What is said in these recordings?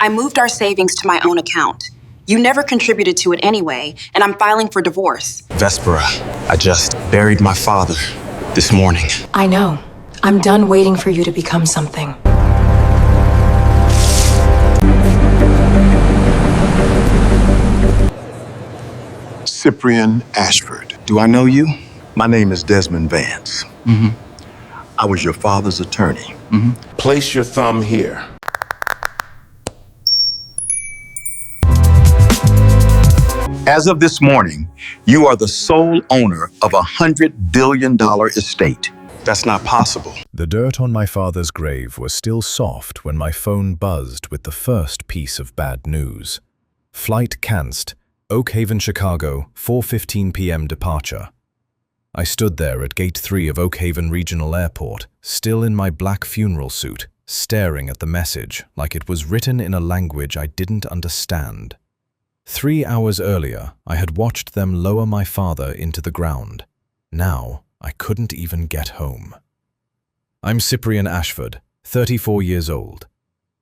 I moved our savings to my own account. You never contributed to it anyway, and I'm filing for divorce. Vespera, I just buried my father this morning. I know. I'm done waiting for you to become something. Cyprian Ashford. Do I know you? My name is Desmond Vance. I was your father's attorney. Place your thumb here. As of this morning, you are the sole owner of a $100 billion estate. That's not possible. The dirt on my father's grave was still soft when my phone buzzed with the first piece of bad news. Flight cancelled. Oak Haven, Chicago, 4:15 p.m. departure. I stood there at Gate 3 of Oak Haven Regional Airport, still in my black funeral suit, staring at the message like it was written in a language I didn't understand. 3 hours earlier, I had watched them lower my father into the ground. Now, I couldn't even get home. I'm Cyprian Ashford, 34 years old.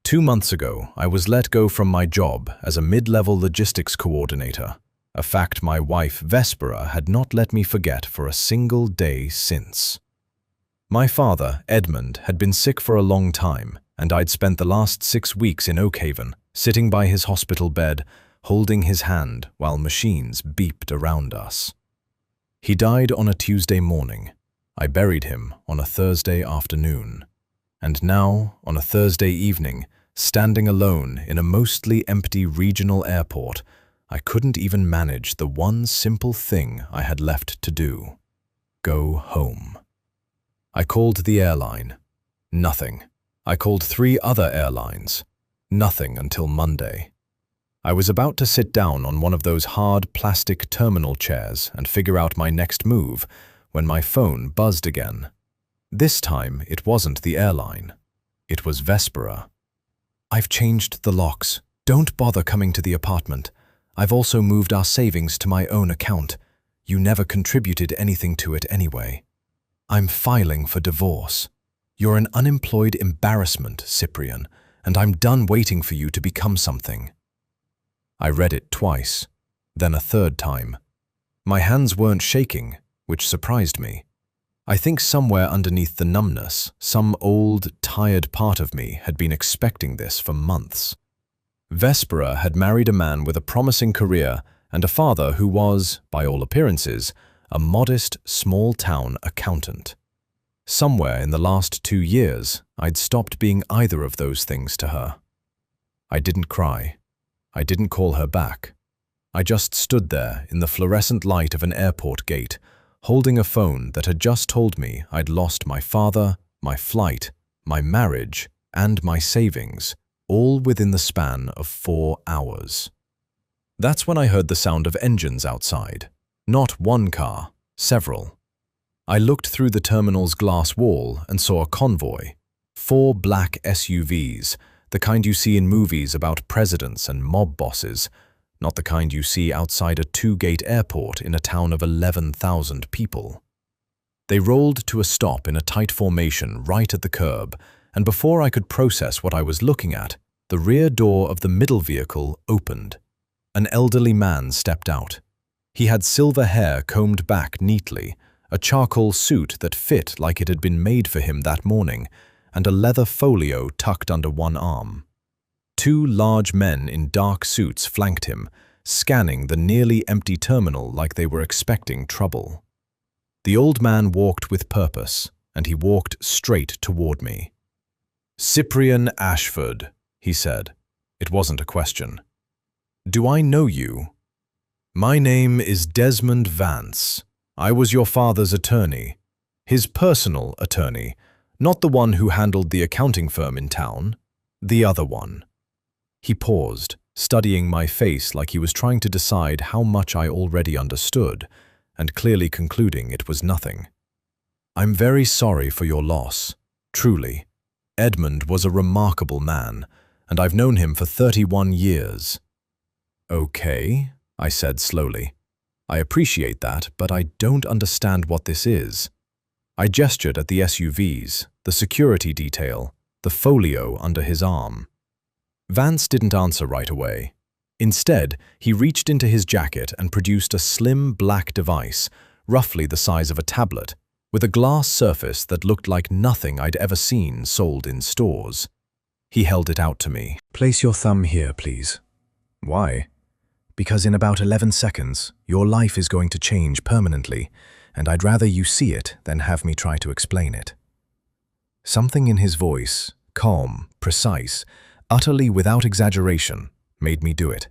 2 months ago, I was let go from my job as a mid-level logistics coordinator, a fact my wife Vespera had not let me forget for a single day since. My father, Edmund, had been sick for a long time, and I'd spent the last 6 weeks in Oak Haven, sitting by his hospital bed, holding his hand while machines beeped around us. He died on a Tuesday morning. I buried him on a Thursday afternoon. And now, on a Thursday evening, standing alone in a mostly empty regional airport, I couldn't even manage the one simple thing I had left to do: go home. I called the airline. Nothing. I called 3 other airlines. Nothing until Monday. I was about to sit down on one of those hard plastic terminal chairs and figure out my next move when my phone buzzed again. This time, it wasn't the airline. It was Vespera. "I've changed the locks. Don't bother coming to the apartment. I've also moved our savings to my own account. You never contributed anything to it anyway. I'm filing for divorce. You're an unemployed embarrassment, Cyprian, and I'm done waiting for you to become something." I read it twice, then a third time. My hands weren't shaking, which surprised me. I think somewhere underneath the numbness, some old, tired part of me had been expecting this for months. Vespera had married a man with a promising career and a father who was, by all appearances, a modest, small-town accountant. Somewhere in the last 2 years, I'd stopped being either of those things to her. I didn't cry. I didn't call her back. I just stood there in the fluorescent light of an airport gate, holding a phone that had just told me I'd lost my father, my flight, my marriage, and my savings, all within the span of 4 hours. That's when I heard the sound of engines outside. Not one car, several. I looked through the terminal's glass wall and saw a convoy. 4 black SUVs, the kind you see in movies about presidents and mob bosses, not the kind you see outside a 2-gate airport in a town of 11,000 people. They rolled to a stop in a tight formation right at the curb, and before I could process what I was looking at, the rear door of the middle vehicle opened. An elderly man stepped out. He had silver hair combed back neatly, a charcoal suit that fit like it had been made for him that morning, and a leather folio tucked under one arm. 2 large men in dark suits flanked him, scanning the nearly empty terminal like they were expecting trouble. The old man walked with purpose, and he walked straight toward me. "Cyprian Ashford," he said. It wasn't a question. "Do I know you?" "My name is Desmond Vance. I was your father's attorney. His personal attorney, not the one who handled the accounting firm in town, the other one." He paused, studying my face like he was trying to decide how much I already understood, and clearly concluding it was nothing. "I'm very sorry for your loss, truly. Edmund was a remarkable man, and I've known him for 31 years. "Okay," I said slowly. "I appreciate that, but I don't understand what this is." I gestured at the SUVs, the security detail, the folio under his arm. Vance didn't answer right away. Instead, he reached into his jacket and produced a slim black device, roughly the size of a tablet, with a glass surface that looked like nothing I'd ever seen sold in stores. He held it out to me. Place your thumb here, please. Why? Because in about 11 seconds, your life is going to change permanently, and I'd rather you see it than have me try to explain it. Something in his voice, calm, precise, utterly without exaggeration, made me do it.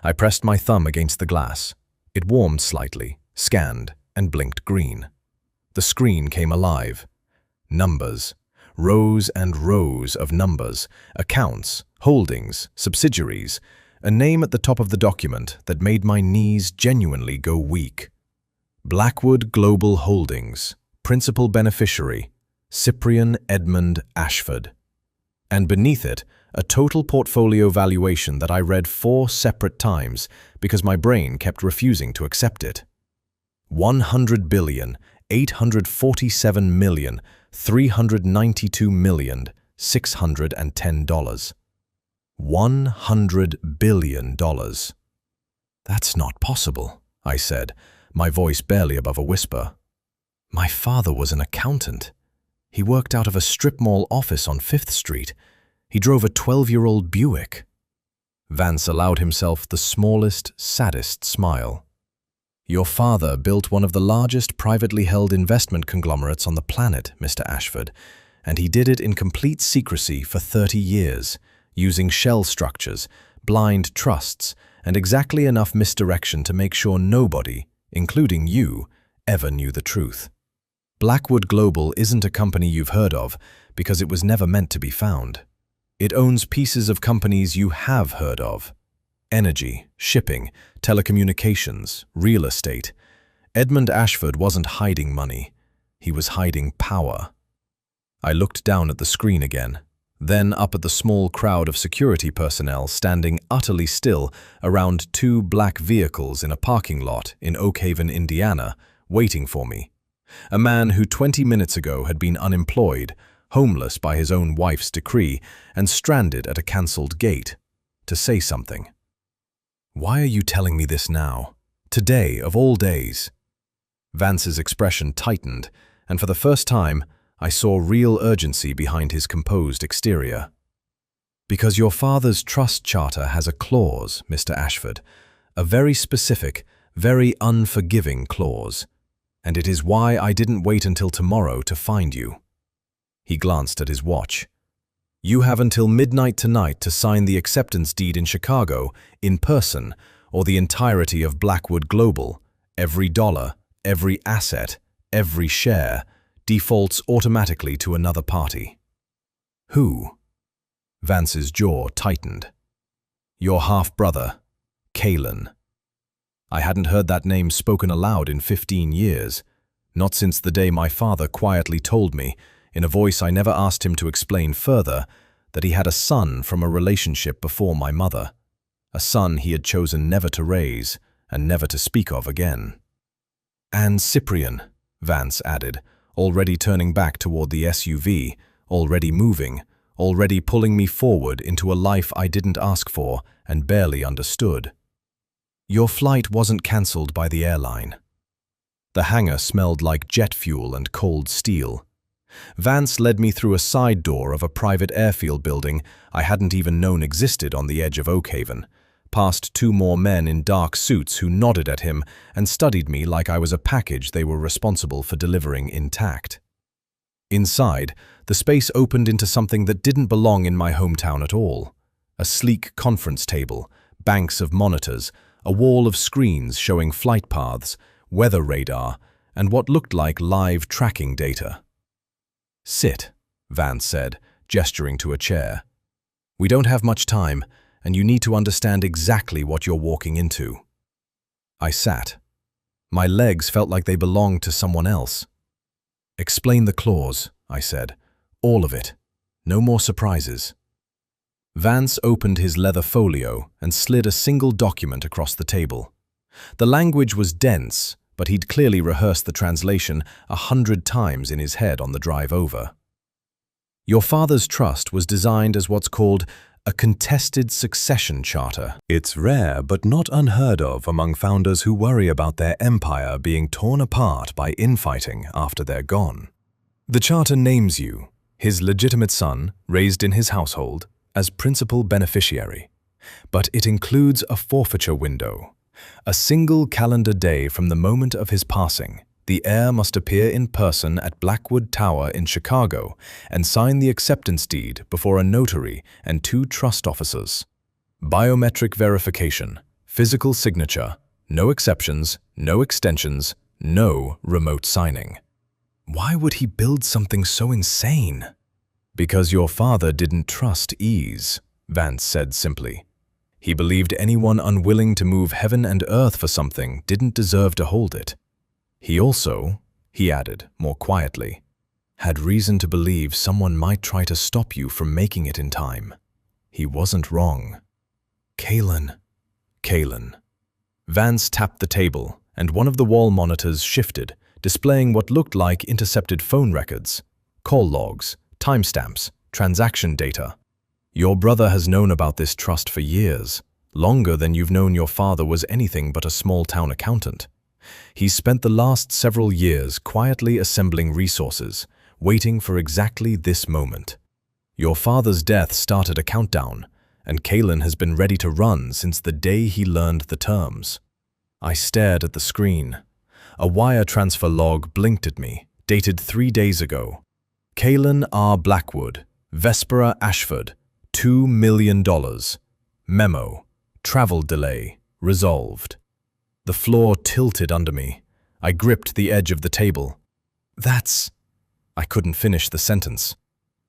I pressed my thumb against the glass. It warmed slightly, scanned, and blinked green. The screen came alive. Numbers. Rows and rows of numbers, accounts, holdings, subsidiaries, a name at the top of the document that made my knees genuinely go weak. Blackwood Global Holdings, principal beneficiary, Cyprian Edmund Ashford. And beneath it, a total portfolio valuation that I read 4 separate times because my brain kept refusing to accept it. $100,847,392,610. $100 billion. That's not possible, I said, my voice barely above a whisper. My father was an accountant. He worked out of a strip mall office on 5th Street. He drove a 12-year-old Buick. Vance allowed himself the smallest, saddest smile. Your father built one of the largest privately held investment conglomerates on the planet, Mr. Ashford, and he did it in complete secrecy for 30 years, using shell structures, blind trusts, and exactly enough misdirection to make sure nobody, including you, ever knew the truth. Blackwood Global isn't a company you've heard of because it was never meant to be found. It owns pieces of companies you have heard of. Energy, shipping, telecommunications, real estate. Edmund Ashford wasn't hiding money. He was hiding power. I looked down at the screen again, then up at the small crowd of security personnel standing utterly still around 2 black vehicles in a parking lot in Oak Haven, Indiana, waiting for me. A man who 20 minutes ago had been unemployed, homeless by his own wife's decree, and stranded at a cancelled gate, to say something. Why are you telling me this now? Today, of all days? Vance's expression tightened, and for the first time, I saw real urgency behind his composed exterior. Because your father's trust charter has a clause, Mr. Ashford, a very specific, very unforgiving clause, and it is why I didn't wait until tomorrow to find you. He glanced at his watch. You have until midnight tonight to sign the acceptance deed in Chicago, in person, or the entirety of Blackwood Global, every dollar, every asset, every share, defaults automatically to another party. Who? Vance's jaw tightened. Your half-brother, Kalen. I hadn't heard that name spoken aloud in 15 years, not since the day my father quietly told me, in a voice I never asked him to explain further, that he had a son from a relationship before my mother, a son he had chosen never to raise and never to speak of again. And Cyprian, Vance added, already turning back toward the SUV, already moving, already pulling me forward into a life I didn't ask for and barely understood. Your flight wasn't cancelled by the airline. The hangar smelled like jet fuel and cold steel. Vance led me through a side door of a private airfield building I hadn't even known existed on the edge of Oak Haven, past 2 more men in dark suits who nodded at him and studied me like I was a package they were responsible for delivering intact. Inside, the space opened into something that didn't belong in my hometown at all. A sleek conference table, banks of monitors, a wall of screens showing flight paths, weather radar, and what looked like live tracking data. Sit, Vance said, gesturing to a chair. We don't have much time, and you need to understand exactly what you're walking into. I sat. My legs felt like they belonged to someone else. Explain the clause, I said. All of it. No more surprises. Vance opened his leather folio and slid a single document across the table. The language was dense, but he'd clearly rehearsed the translation 100 times in his head on the drive over. Your father's trust was designed as what's called a contested succession charter. It's rare but not unheard of among founders who worry about their empire being torn apart by infighting after they're gone. The charter names you, his legitimate son, raised in his household, as principal beneficiary. But it includes a forfeiture window. A single calendar day from the moment of his passing, the heir must appear in person at Blackwood Tower in Chicago and sign the acceptance deed before a notary and 2 trust officers. Biometric verification, physical signature, no exceptions, no extensions, no remote signing. Why would he build something so insane? Because your father didn't trust ease, Vance said simply. He believed anyone unwilling to move heaven and earth for something didn't deserve to hold it. He also, he added more quietly, had reason to believe someone might try to stop you from making it in time. He wasn't wrong. Kalen. Vance tapped the table, and one of the wall monitors shifted, displaying what looked like intercepted phone records, call logs, timestamps, transaction data. Your brother has known about this trust for years, longer than you've known your father was anything but a small-town accountant. He's spent the last several years quietly assembling resources, waiting for exactly this moment. Your father's death started a countdown, and Kalen has been ready to run since the day he learned the terms. I stared at the screen. A wire transfer log blinked at me, dated 3 days ago. Kalen R. Blackwood, Vespera Ashford, $2 million. Memo, travel delay, resolved. The floor tilted under me. I gripped the edge of the table. I couldn't finish the sentence.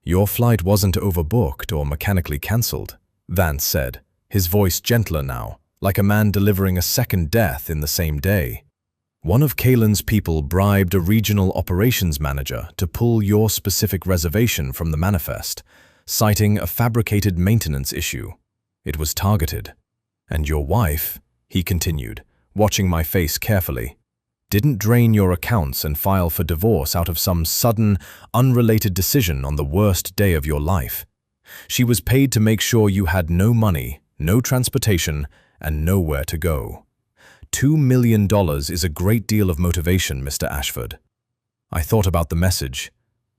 Your flight wasn't overbooked or mechanically cancelled, Vance said, his voice gentler now, like a man delivering a second death in the same day. One of Kalen's people bribed a regional operations manager to pull your specific reservation from the manifest, citing a fabricated maintenance issue. It was targeted. And your wife, he continued, watching my face carefully, didn't drain your accounts and file for divorce out of some sudden, unrelated decision on the worst day of your life. She was paid to make sure you had no money, no transportation, and nowhere to go. $2 million is a great deal of motivation, Mr. Ashford. I thought about the message.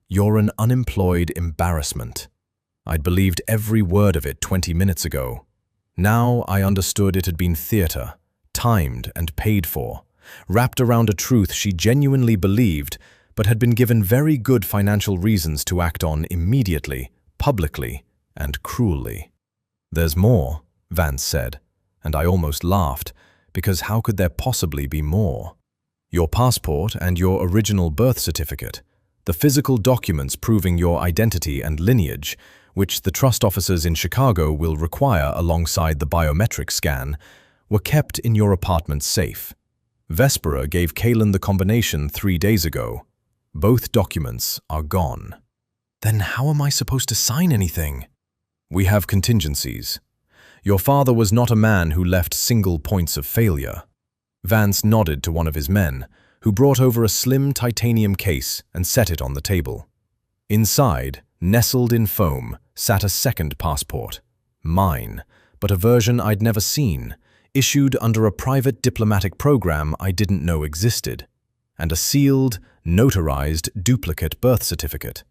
You're an unemployed embarrassment. I'd believed every word of it 20 minutes ago. Now I understood it had been theater, timed and paid for, wrapped around a truth she genuinely believed but had been given very good financial reasons to act on immediately, publicly, and cruelly. There's more, Vance said, and I almost laughed, because how could there possibly be more? Your passport and your original birth certificate, the physical documents proving your identity and lineage, which the trust officers in Chicago will require alongside the biometric scan, were kept in your apartment safe. Vespera gave Kalen the combination 3 days ago. Both documents are gone. Then how am I supposed to sign anything? We have contingencies. Your father was not a man who left single points of failure. Vance nodded to one of his men, who brought over a slim titanium case and set it on the table. Inside, nestled in foam, sat a second passport. Mine, but a version I'd never seen, issued under a private diplomatic program I didn't know existed, and a sealed, notarized duplicate birth certificate.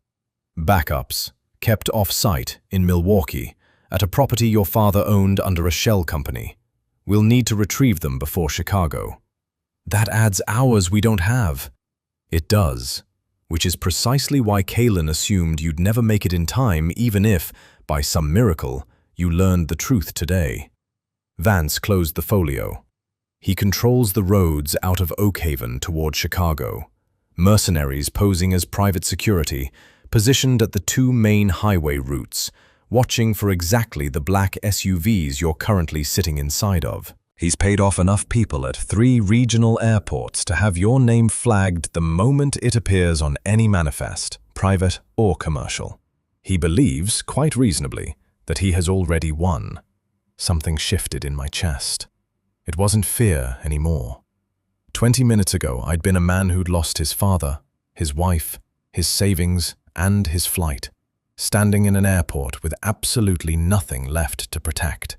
Backups, kept off-site in Milwaukee, at a property your father owned under a shell company. We'll need to retrieve them before Chicago. That adds hours we don't have. It does, which is precisely why Kalen assumed you'd never make it in time even if, by some miracle, you learned the truth today. Vance closed the folio. He controls the roads out of Oakhaven toward Chicago. Mercenaries posing as private security, positioned at the 2 main highway routes, watching for exactly the black SUVs you're currently sitting inside of. He's paid off enough people at 3 regional airports to have your name flagged the moment it appears on any manifest, private or commercial. He believes, quite reasonably, that he has already won. Something shifted in my chest. It wasn't fear anymore. 20 minutes ago, I'd been a man who'd lost his father, his wife, his savings, and his flight. standing in an airport with absolutely nothing left to protect.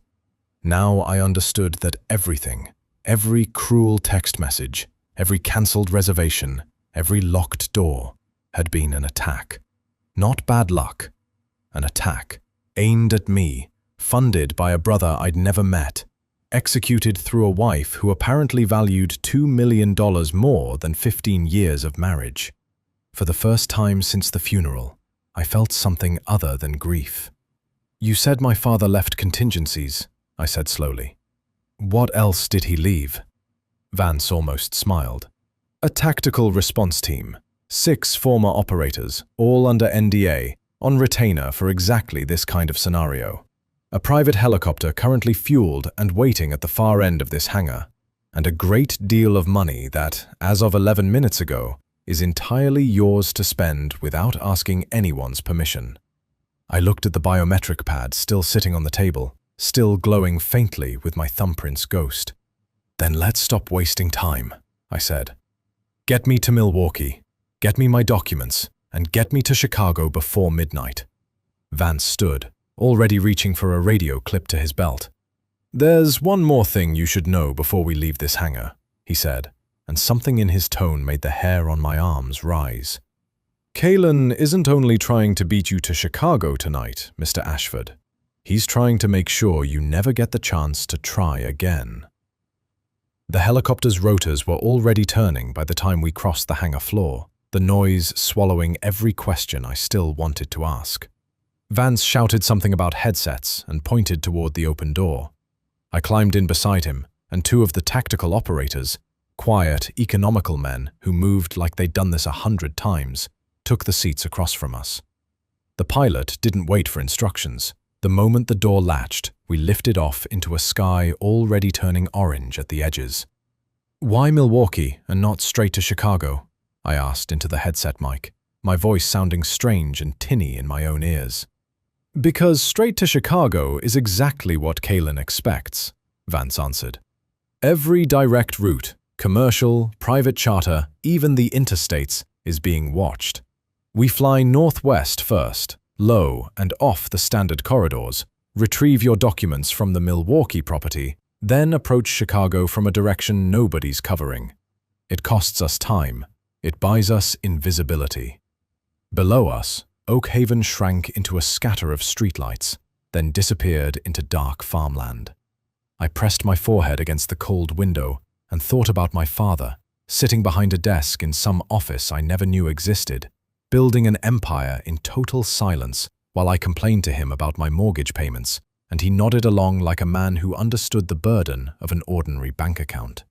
Now I understood that everything, every cruel text message, every cancelled reservation, every locked door, had been an attack. Not bad luck. An attack, aimed at me, funded by a brother I'd never met, executed through a wife who apparently valued $2 million more than 15 years of marriage. For the first time since the funeral, I felt something other than grief. "You said my father left contingencies," I said slowly. "What else did he leave?" Vance almost smiled. "A tactical response team. 6 former operators, all under NDA, on retainer for exactly this kind of scenario. A private helicopter currently fueled and waiting at the far end of this hangar, and a great deal of money that, as of 11 minutes ago, is entirely yours to spend without asking anyone's permission." I looked at the biometric pad still sitting on the table, still glowing faintly with my thumbprint's ghost. "Then let's stop wasting time," I said. "Get me to Milwaukee. Get me my documents, and get me to Chicago before midnight." Vance stood, already reaching for a radio clipped to his belt. "There's one more thing you should know before we leave this hangar," he said, and something in his tone made the hair on my arms rise. "Kalen isn't only trying to beat you to Chicago tonight, Mr. Ashford. He's trying to make sure you never get the chance to try again." The helicopter's rotors were already turning by the time we crossed the hangar floor, the noise swallowing every question I still wanted to ask. Vance shouted something about headsets and pointed toward the open door. I climbed in beside him, and 2 of the tactical operators, quiet, economical men who moved like they'd done this 100 times, took the seats across from us. The pilot didn't wait for instructions. The moment the door latched, we lifted off into a sky already turning orange at the edges. "Why Milwaukee and not straight to Chicago?" I asked into the headset mic, my voice sounding strange and tinny in my own ears. "Because straight to Chicago is exactly what Kalen expects," Vance answered. "Every direct route, commercial, private charter, even the interstates, is being watched. We fly northwest first, low and off the standard corridors, retrieve your documents from the Milwaukee property, then approach Chicago from a direction nobody's covering. It costs us time. It buys us invisibility." Below us, Oak Haven shrank into a scatter of streetlights, then disappeared into dark farmland. I pressed my forehead against the cold window and thought about my father, sitting behind a desk in some office I never knew existed, building an empire in total silence while I complained to him about my mortgage payments, and he nodded along like a man who understood the burden of an ordinary bank account.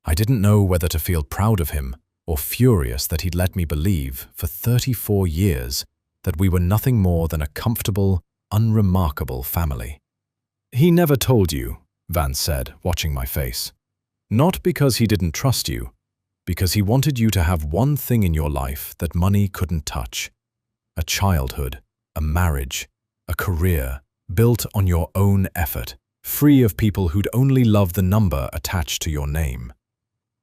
I didn't know whether to feel proud of him or furious that he'd let me believe, for 34 years, that we were nothing more than a comfortable, unremarkable family. "He never told you," Vance said, watching my face. "Not because he didn't trust you, because he wanted you to have one thing in your life that money couldn't touch. A childhood, a marriage, a career, built on your own effort, free of people who'd only love the number attached to your name."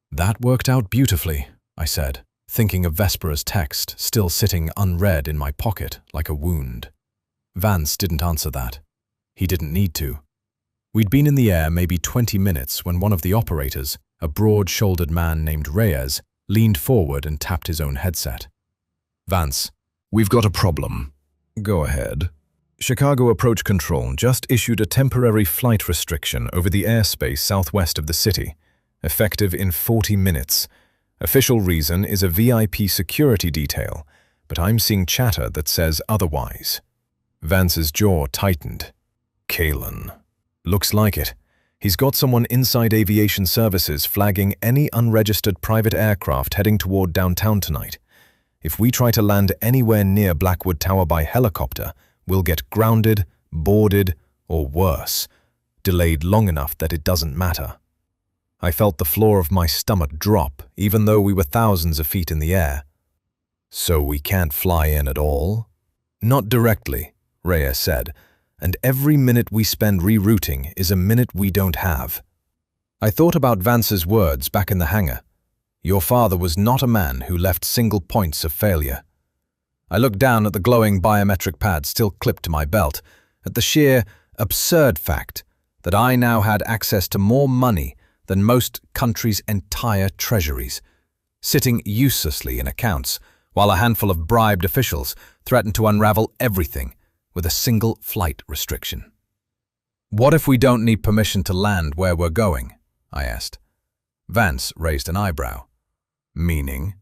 "That worked out beautifully," I said, thinking of Vespera's text still sitting unread in my pocket like a wound. Vance didn't answer that. He didn't need to. We'd been in the air maybe 20 minutes when one of the operators, a broad-shouldered man named Reyes, leaned forward and tapped his own headset. "Vance, we've got a problem." "Go ahead." "Chicago Approach Control just issued a temporary flight restriction over the airspace southwest of the city, effective in 40 minutes. Official reason is a VIP security detail, but I'm seeing chatter that says otherwise." Vance's jaw tightened. "Kalen. Looks like it. He's got someone inside aviation services flagging any unregistered private aircraft heading toward downtown tonight. If we try to land anywhere near Blackwood Tower by helicopter, we'll get grounded, boarded, or worse, delayed long enough that it doesn't matter." I felt the floor of my stomach drop, even though we were thousands of feet in the air. "So we can't fly in at all?" "Not directly," Reyes said, "and every minute we spend rerouting is a minute we don't have." I thought about Vance's words back in the hangar. Your father was not a man who left single points of failure. I looked down at the glowing biometric pad still clipped to my belt, at the sheer, absurd fact that I now had access to more money than most countries' entire treasuries, sitting uselessly in accounts, while a handful of bribed officials threatened to unravel everything with a single flight restriction. "What if we don't need permission to land where we're going?" I asked. Vance raised an eyebrow. "Meaning?"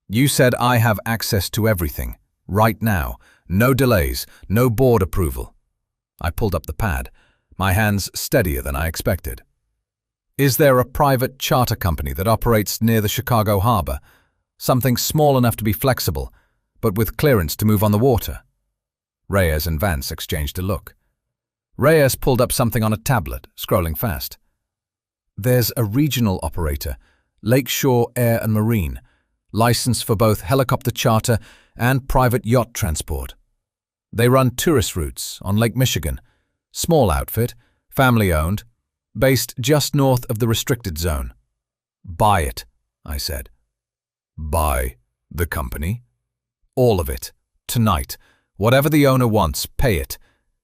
"You said I have access to everything, right now, no delays, no board approval." I pulled up the pad, my hands steadier than I expected. "Is there a private charter company that operates near the Chicago harbor? Something small enough to be flexible, but with clearance to move on the water?" Reyes and Vance exchanged a look. Reyes pulled up something on a tablet, scrolling fast. "There's a regional operator, Lakeshore Air and Marine, licensed for both helicopter charter and private yacht transport. They run tourist routes on Lake Michigan. Small outfit, family-owned, based just north of the restricted zone." "Buy it," I said. "Buy the company?" "All of it. Tonight. Whatever the owner wants, pay it.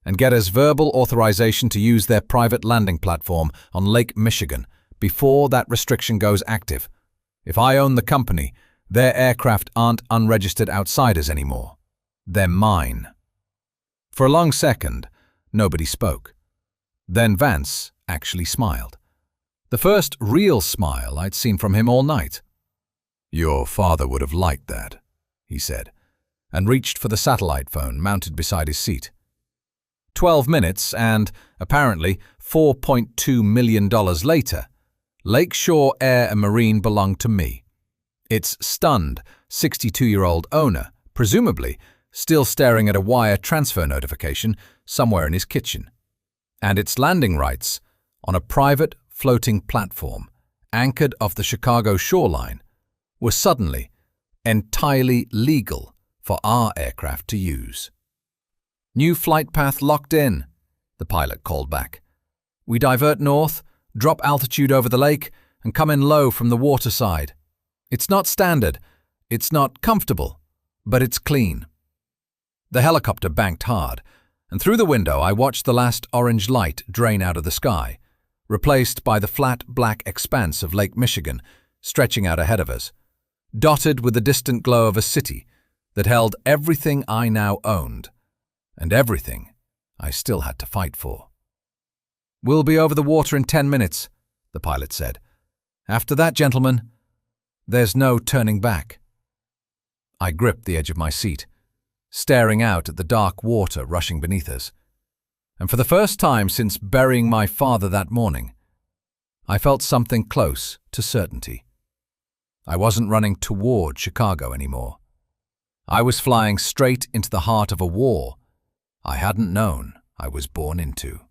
And get us verbal authorization to use their private landing platform on Lake Michigan before that restriction goes active. If I own the company, their aircraft aren't unregistered outsiders anymore. They're mine." For a long second, nobody spoke. Then Vance actually smiled. The first real smile I'd seen from him all night. "Your father would have liked that," he said, and reached for the satellite phone mounted beside his seat. 12 minutes and, apparently, $4.2 million later, Lakeshore Air and Marine belonged to me. Its stunned, 62-year-old owner, presumably, still staring at a wire transfer notification somewhere in his kitchen. And its landing rights, on a private floating platform, anchored off the Chicago shoreline, were suddenly entirely legal for our aircraft to use. "New flight path locked in," the pilot called back. "We divert north, drop altitude over the lake, and come in low from the water side. It's not standard, it's not comfortable, but it's clean." The helicopter banked hard, and through the window I watched the last orange light drain out of the sky, replaced by the flat black expanse of Lake Michigan stretching out ahead of us, dotted with the distant glow of a city that held everything I now owned, and everything I still had to fight for. "We'll be over the water in 10 minutes, the pilot said. "After that, gentlemen, there's no turning back." I gripped the edge of my seat, staring out at the dark water rushing beneath us. And for the first time since burying my father that morning, I felt something close to certainty. I wasn't running toward Chicago anymore. I was flying straight into the heart of a war I hadn't known I was born into.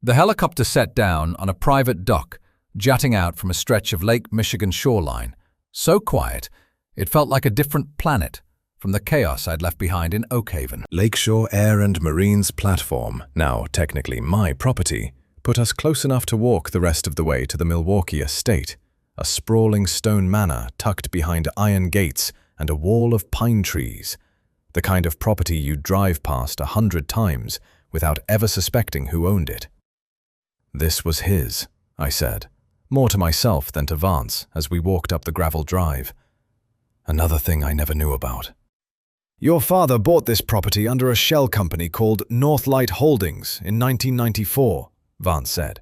The helicopter set down on a private dock jutting out from a stretch of Lake Michigan shoreline, so quiet it felt like a different planet from the chaos I'd left behind in Oak Haven. Lakeshore Air and Marine's platform, now technically my property, put us close enough to walk the rest of the way to the Milwaukee estate, a sprawling stone manor tucked behind iron gates and a wall of pine trees, the kind of property you'd drive past 100 times without ever suspecting who owned it. "This was his," I said, more to myself than to Vance as we walked up the gravel drive. "Another thing I never knew about." "Your father bought this property under a shell company called Northlight Holdings in 1994, Vance said.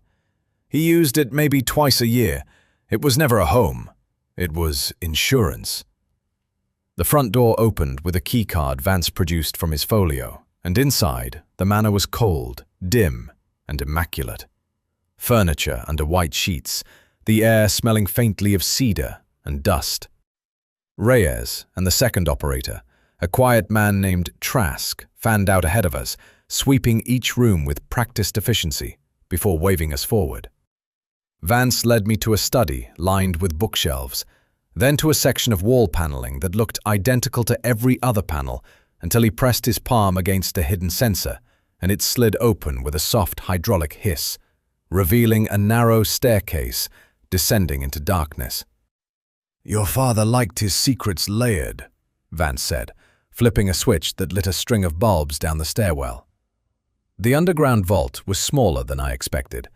"He used it maybe twice a year. It was never a home. It was insurance." The front door opened with a keycard Vance produced from his folio, and inside, the manor was cold, dim, and immaculate. Furniture under white sheets, the air smelling faintly of cedar and dust. Reyes and the second operator, a quiet man named Trask, fanned out ahead of us, sweeping each room with practiced efficiency before waving us forward. Vance led me to a study lined with bookshelves, then to a section of wall paneling that looked identical to every other panel until he pressed his palm against a hidden sensor, and it slid open with a soft hydraulic hiss, revealing a narrow staircase descending into darkness. "Your father liked his secrets layered," Vance said, flipping a switch that lit a string of bulbs down the stairwell. The underground vault was smaller than I expected.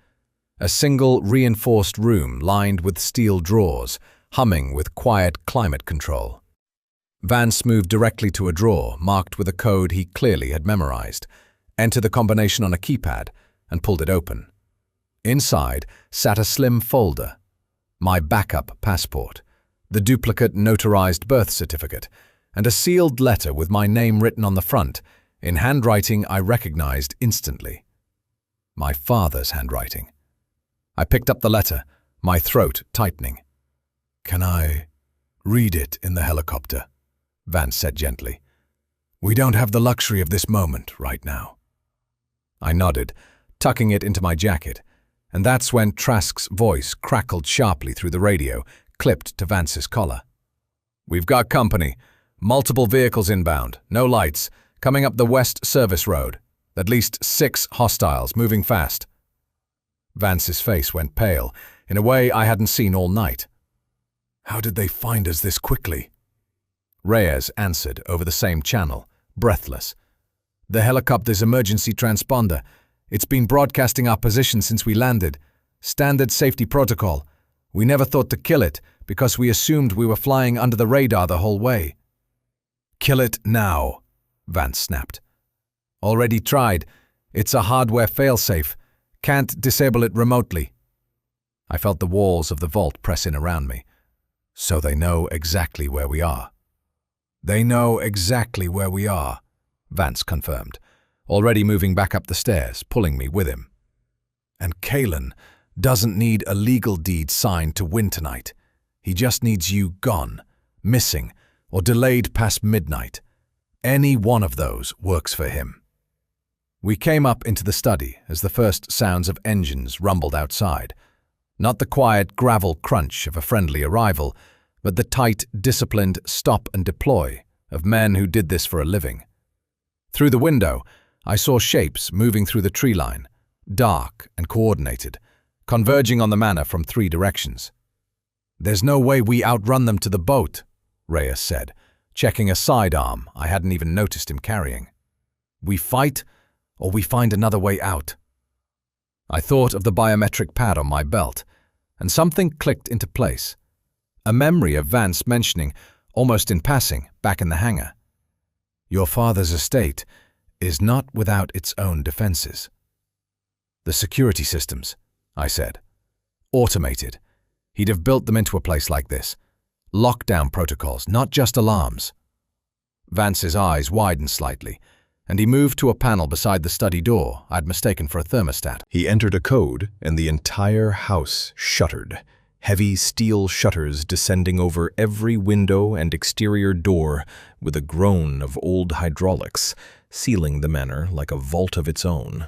A single reinforced room lined with steel drawers, humming with quiet climate control. Vance moved directly to a drawer marked with a code he clearly had memorized, entered the combination on a keypad, and pulled it open. Inside sat a slim folder, my backup passport, the duplicate notarized birth certificate, and a sealed letter with my name written on the front, in handwriting I recognized instantly. My father's handwriting. I picked up the letter, my throat tightening. "Can I read it in the helicopter?" Vance said gently. "We don't have the luxury of this moment right now." I nodded, tucking it into my jacket, and that's when Trask's voice crackled sharply through the radio, clipped to Vance's collar. "We've got company. Multiple vehicles inbound, no lights, coming up the West Service Road. At least 6 hostiles, moving fast." Vance's face went pale, in a way I hadn't seen all night. "How did they find us this quickly?" Reyes answered over the same channel, breathless. "The helicopter's emergency transponder. It's been broadcasting our position since we landed. Standard safety protocol. We never thought to kill it because we assumed we were flying under the radar the whole way." "Kill it now," Vance snapped. "Already tried. It's a hardware failsafe. Can't disable it remotely." I felt the walls of the vault press in around me. "So they know exactly where we are." "They know exactly where we are," Vance confirmed, already moving back up the stairs, pulling me with him. "And Kalen doesn't need a legal deed signed to win tonight. He just needs you gone, missing, or delayed past midnight. Any one of those works for him." We came up into the study as the first sounds of engines rumbled outside. Not the quiet gravel crunch of a friendly arrival, but the tight, disciplined stop and deploy of men who did this for a living. Through the window, I saw shapes moving through the tree line, dark and coordinated, converging on the manor from 3 directions. "There's no way we outrun them to the boat," Reyes said, checking a sidearm I hadn't even noticed him carrying. "We fight, or we find another way out." I thought of the biometric pad on my belt, and something clicked into place. A memory of Vance mentioning, almost in passing, back in the hangar. "Your father's estate is not without its own defenses." "The security systems," I said. "Automated. He'd have built them into a place like this. Lockdown protocols, not just alarms." Vance's eyes widened slightly, and he moved to a panel beside the study door I'd mistaken for a thermostat. He entered a code, and the entire house shuttered, heavy steel shutters descending over every window and exterior door with a groan of old hydraulics, sealing the manor like a vault of its own.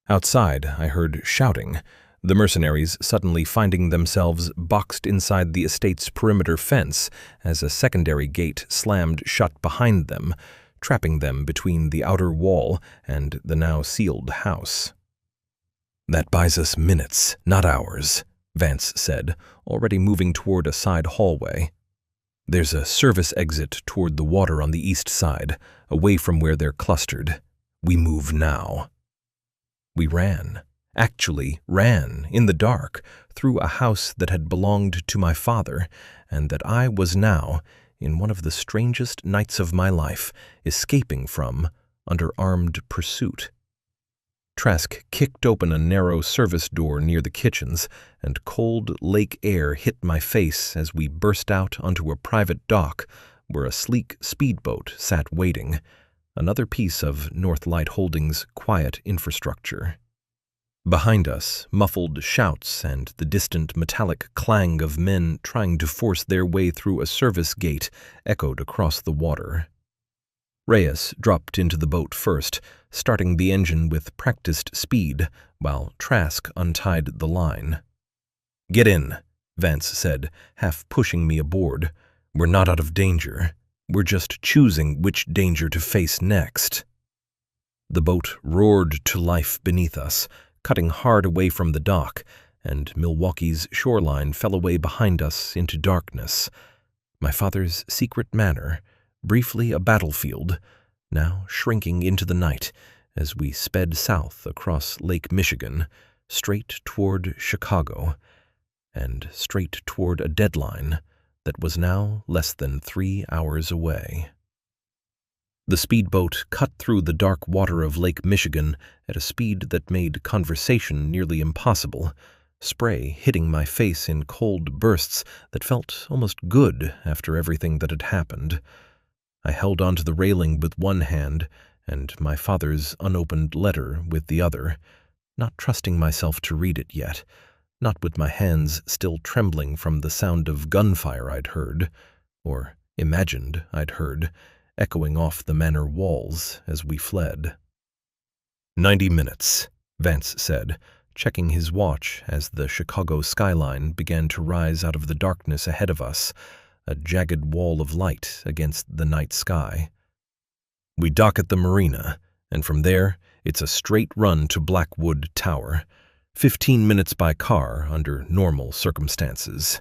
Outside, I heard shouting, the mercenaries suddenly finding themselves boxed inside the estate's perimeter fence as a secondary gate slammed shut behind them, trapping them between the outer wall and the now sealed house. "That buys us minutes, not hours," Vance said, already moving toward a side hallway. "There's a service exit toward the water on the east side, away from where they're clustered. We move now." We ran, actually ran, in the dark, through a house that had belonged to my father, and that I was now, in one of the strangest nights of my life, escaping from under armed pursuit. Trask kicked open a narrow service door near the kitchens, and cold lake air hit my face as we burst out onto a private dock where a sleek speedboat sat waiting, another piece of Northlight Holdings' quiet infrastructure. Behind us, muffled shouts and the distant metallic clang of men trying to force their way through a service gate echoed across the water. Reyes dropped into the boat first, starting the engine with practiced speed, while Trask untied the line. "Get in," Vance said, half pushing me aboard. "We're not out of danger. We're just choosing which danger to face next." The boat roared to life beneath us, cutting hard away from the dock, and Milwaukee's shoreline fell away behind us into darkness. My father's secret manor, briefly a battlefield, now shrinking into the night as we sped south across Lake Michigan, straight toward Chicago, and straight toward a deadline that was now less than 3 hours away. The speedboat cut through the dark water of Lake Michigan at a speed that made conversation nearly impossible, spray hitting my face in cold bursts that felt almost good after everything that had happened. I held onto the railing with one hand and my father's unopened letter with the other, not trusting myself to read it yet, not with my hands still trembling from the sound of gunfire I'd heard, or imagined I'd heard, echoing off the manor walls as we fled. 90 minutes, Vance said, checking his watch as the Chicago skyline began to rise out of the darkness ahead of us, a jagged wall of light against the night sky. We dock at the marina, and from there, it's a straight run to Blackwood Tower, 15 minutes by car under normal circumstances.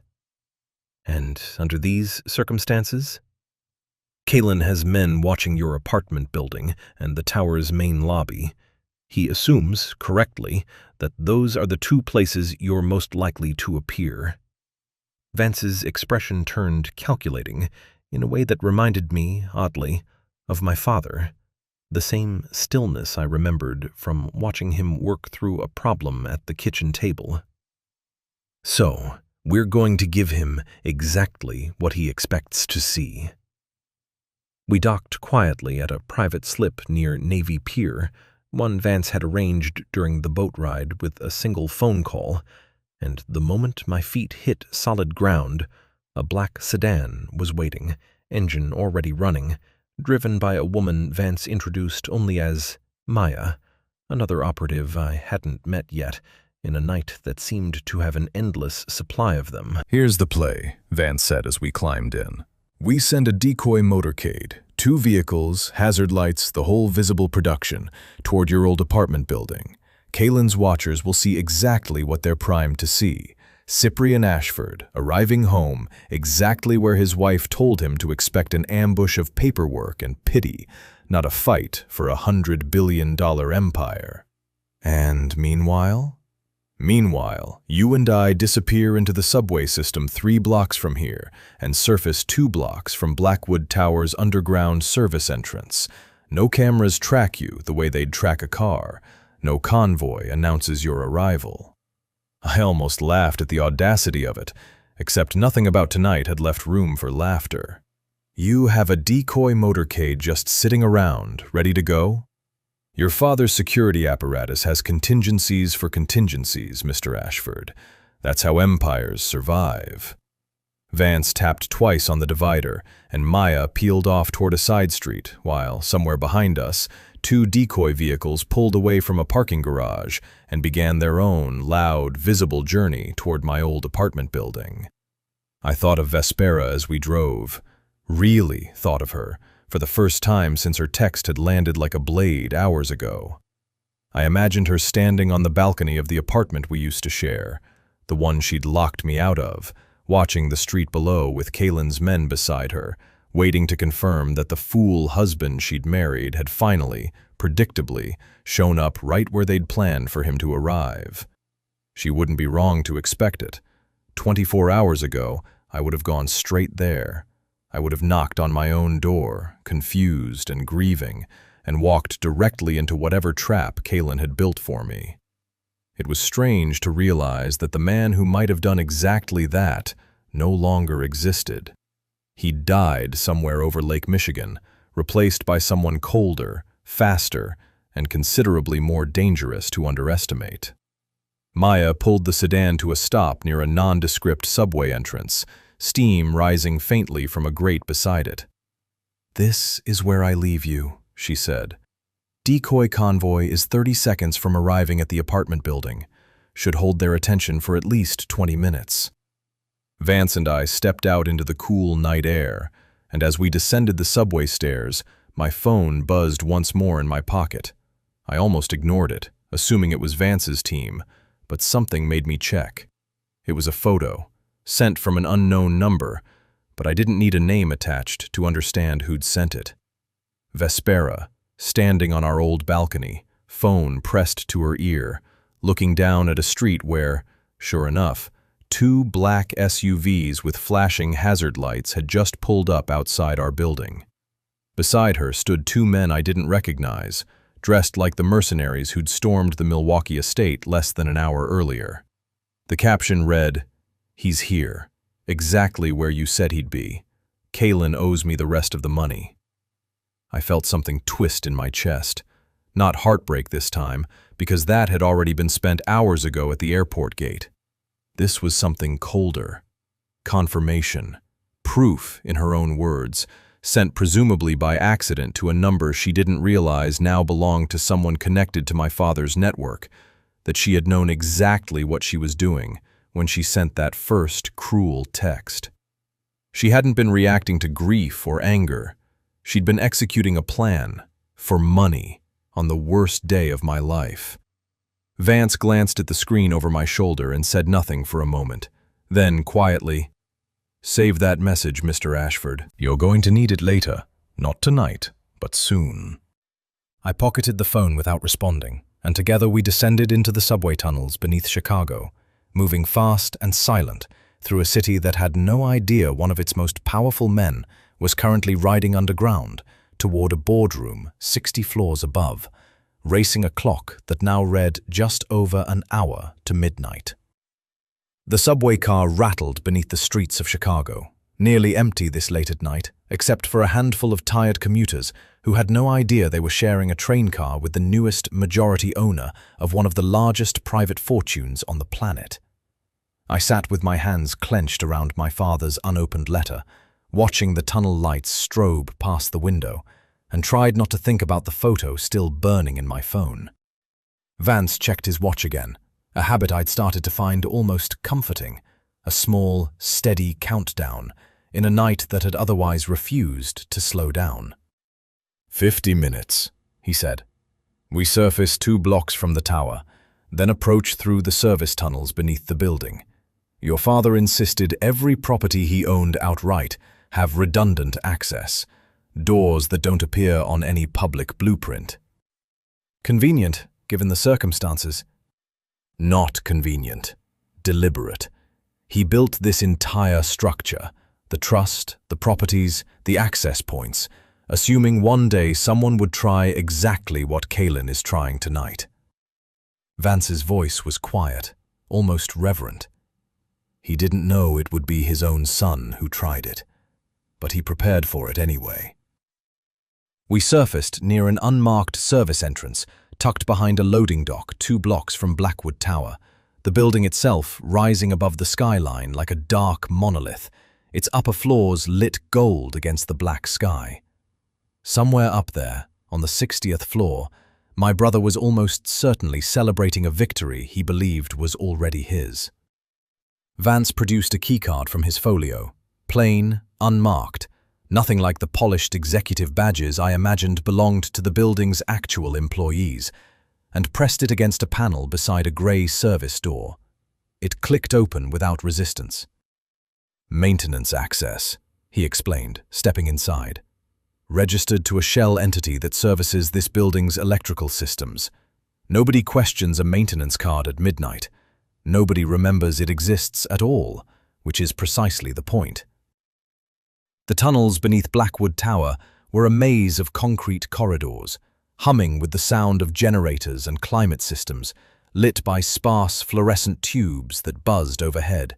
And under these circumstances? Kalen has men watching your apartment building and the tower's main lobby. He assumes, correctly, that those are the two places you're most likely to appear. Vance's expression turned calculating in a way that reminded me, oddly, of my father, the same stillness I remembered from watching him work through a problem at the kitchen table. So, we're going to give him exactly what he expects to see. We docked quietly at a private slip near Navy Pier, one Vance had arranged during the boat ride with a single phone call, and the moment my feet hit solid ground, a black sedan was waiting, engine already running, driven by a woman Vance introduced only as Maya, another operative I hadn't met yet, in a night that seemed to have an endless supply of them. Here's the play, Vance said as we climbed in. We send a decoy motorcade, 2 vehicles, hazard lights, the whole visible production, toward your old apartment building. Kalen's watchers will see exactly what they're primed to see. Cyprian Ashford, arriving home, exactly where his wife told him to expect an ambush of paperwork and pity, not a fight for $100 billion empire. And meanwhile? Meanwhile, you and I disappear into the subway system 3 blocks from here and surface 2 blocks from Blackwood Tower's underground service entrance. No cameras track you the way they'd track a car. No convoy announces your arrival. I almost laughed at the audacity of it, except nothing about tonight had left room for laughter. You have a decoy motorcade just sitting around, ready to go? Your father's security apparatus has contingencies for contingencies, Mr. Ashford. That's how empires survive. Vance tapped twice on the divider, and Maya peeled off toward a side street, while, somewhere behind us, 2 decoy vehicles pulled away from a parking garage and began their own loud, visible journey toward my old apartment building. I thought of Vespera as we drove, really thought of her, for the first time since her text had landed like a blade hours ago. I imagined her standing on the balcony of the apartment we used to share, the one she'd locked me out of, watching the street below with Kalen's men beside her, waiting to confirm that the fool husband she'd married had finally, predictably, shown up right where they'd planned for him to arrive. She wouldn't be wrong to expect it. 24 hours ago, I would have gone straight there. I would have knocked on my own door, confused and grieving, and walked directly into whatever trap Kalen had built for me. It was strange to realize that the man who might have done exactly that no longer existed. He'd died somewhere over Lake Michigan, replaced by someone colder, faster, and considerably more dangerous to underestimate. Maya pulled the sedan to a stop near a nondescript subway entrance, steam rising faintly from a grate beside it. "This is where I leave you," she said. "Decoy convoy is 30 seconds from arriving at the apartment building. Should hold their attention for at least 20 minutes. Vance and I stepped out into the cool night air, and as we descended the subway stairs, my phone buzzed once more in my pocket. I almost ignored it, assuming it was Vance's team, but something made me check. It was a photo, sent from an unknown number, but I didn't need a name attached to understand who'd sent it. Vespera, standing on our old balcony, phone pressed to her ear, looking down at a street where, sure enough, 2 black SUVs with flashing hazard lights had just pulled up outside our building. Beside her stood 2 men I didn't recognize, dressed like the mercenaries who'd stormed the Milwaukee estate less than an hour earlier. The caption read, "He's here, exactly where you said he'd be. Kalen owes me the rest of the money." I felt something twist in my chest. Not heartbreak this time, because that had already been spent hours ago at the airport gate. This was something colder. Confirmation. Proof, in her own words, sent presumably by accident to a number she didn't realize now belonged to someone connected to my father's network, that she had known exactly what she was doing when she sent that first cruel text. She hadn't been reacting to grief or anger. She'd been executing a plan, for money, on the worst day of my life. Vance glanced at the screen over my shoulder and said nothing for a moment. Then, quietly, "Save that message, Mr. Ashford. You're going to need it later. Not tonight, but soon." I pocketed the phone without responding, and together we descended into the subway tunnels beneath Chicago, moving fast and silent through a city that had no idea one of its most powerful men was currently riding underground toward a boardroom 60 floors above, racing a clock that now read just over an hour to midnight. The subway car rattled beneath the streets of Chicago, nearly empty this late at night, except for a handful of tired commuters who had no idea they were sharing a train car with the newest majority owner of one of the largest private fortunes on the planet. I sat with my hands clenched around my father's unopened letter, watching the tunnel lights strobe past the window, and tried not to think about the photo still burning in my phone. Vance checked his watch again, a habit I'd started to find almost comforting, a small, steady countdown in a night that had otherwise refused to slow down. 50 minutes, he said. We surface 2 blocks from the tower, then approach through the service tunnels beneath the building. Your father insisted every property he owned outright have redundant access, doors that don't appear on any public blueprint. Convenient, given the circumstances. Not convenient. Deliberate. He built this entire structure, the trust, the properties, the access points, assuming one day someone would try exactly what Kalen is trying tonight. Vance's voice was quiet, almost reverent. He didn't know it would be his own son who tried it, but he prepared for it anyway. We surfaced near an unmarked service entrance tucked behind a loading dock 2 blocks from Blackwood Tower, the building itself rising above the skyline like a dark monolith, its upper floors lit gold against the black sky. Somewhere up there, on the 60th floor, my brother was almost certainly celebrating a victory he believed was already his. Vance produced a keycard from his folio, plain, unmarked, nothing like the polished executive badges I imagined belonged to the building's actual employees, and pressed it against a panel beside a grey service door. It clicked open without resistance. Maintenance access, he explained, stepping inside. Registered to a shell entity that services this building's electrical systems. Nobody questions a maintenance card at midnight. Nobody remembers it exists at all, which is precisely the point. The tunnels beneath Blackwood Tower were a maze of concrete corridors, humming with the sound of generators and climate systems, lit by sparse fluorescent tubes that buzzed overhead.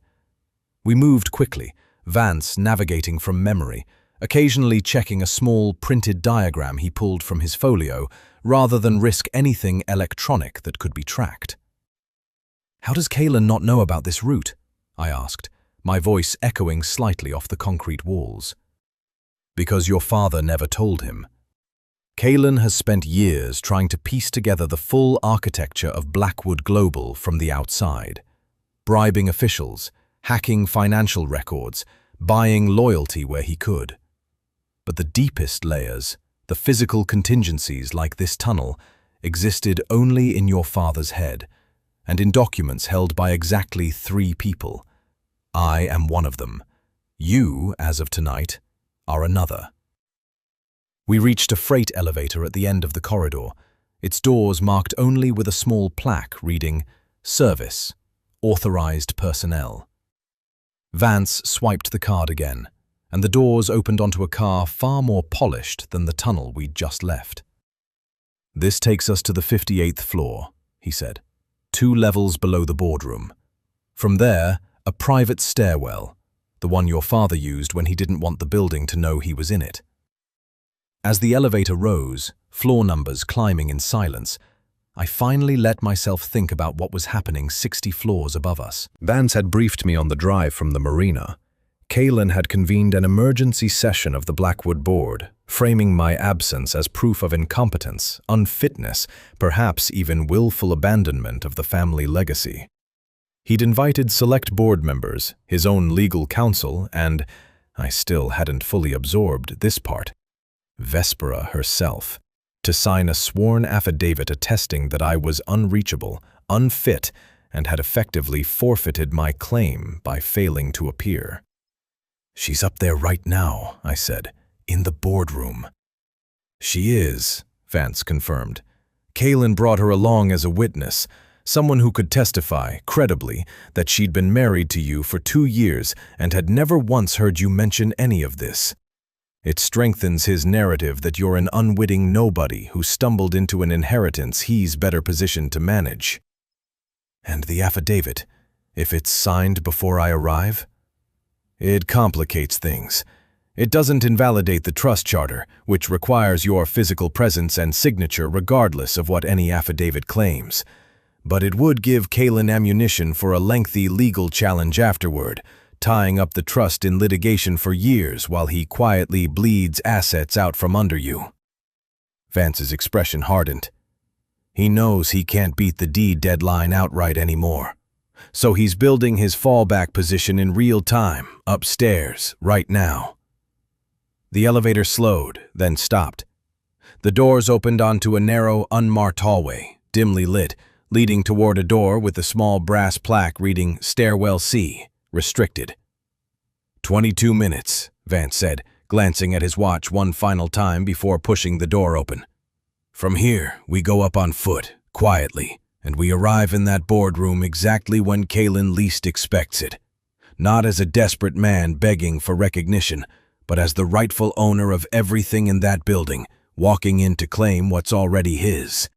We moved quickly, Vance navigating from memory, occasionally checking a small printed diagram he pulled from his folio, rather than risk anything electronic that could be tracked. "How does Kalen not know about this route?" I asked, my voice echoing slightly off the concrete walls. "Because your father never told him. Kalen has spent years trying to piece together the full architecture of Blackwood Global from the outside, bribing officials, hacking financial records, buying loyalty where he could. But the deepest layers, the physical contingencies like this tunnel, existed only in your father's head, and in documents held by exactly 3 people. I am one of them. You, as of tonight, are another. We reached a freight elevator at the end of the corridor, its doors marked only with a small plaque reading, Service, Authorized Personnel. Vance swiped the card again, and the doors opened onto a car far more polished than the tunnel we'd just left. This takes us to the 58th floor, he said, 2 levels below the boardroom. From there, a private stairwell, the one your father used when he didn't want the building to know he was in it. As the elevator rose, floor numbers climbing in silence, I finally let myself think about what was happening 60 floors above us. Vance had briefed me on the drive from the marina. Kaylin had convened an emergency session of the Blackwood board, framing my absence as proof of incompetence, unfitness, perhaps even willful abandonment of the family legacy. He'd invited select board members, his own legal counsel, and I still hadn't fully absorbed this part, Vespera herself, to sign a sworn affidavit attesting that I was unreachable, unfit, and had effectively forfeited my claim by failing to appear. "She's up there right now," I said, "in the boardroom." "She is," Vance confirmed. "Kaylin brought her along as a witness, someone who could testify, credibly, that she'd been married to you for 2 years and had never once heard you mention any of this. It strengthens his narrative that you're an unwitting nobody who stumbled into an inheritance he's better positioned to manage." "And the affidavit, if it's signed before I arrive?" "It complicates things. It doesn't invalidate the trust charter, which requires your physical presence and signature regardless of what any affidavit claims. But it would give Kaylin ammunition for a lengthy legal challenge afterward, tying up the trust in litigation for years while he quietly bleeds assets out from under you." Vance's expression hardened. He knows he can't beat the deed deadline outright anymore. So he's building his fallback position in real time, upstairs, right now. The elevator slowed, then stopped. The doors opened onto a narrow, unmarked hallway, dimly lit, leading toward a door with a small brass plaque reading Stairwell C, Restricted. 22 minutes, Vance said, glancing at his watch one final time before pushing the door open. "From here, we go up on foot, quietly, and we arrive in that boardroom exactly when Kaylin least expects it. Not as a desperate man begging for recognition, but as the rightful owner of everything in that building, walking in to claim what's already his."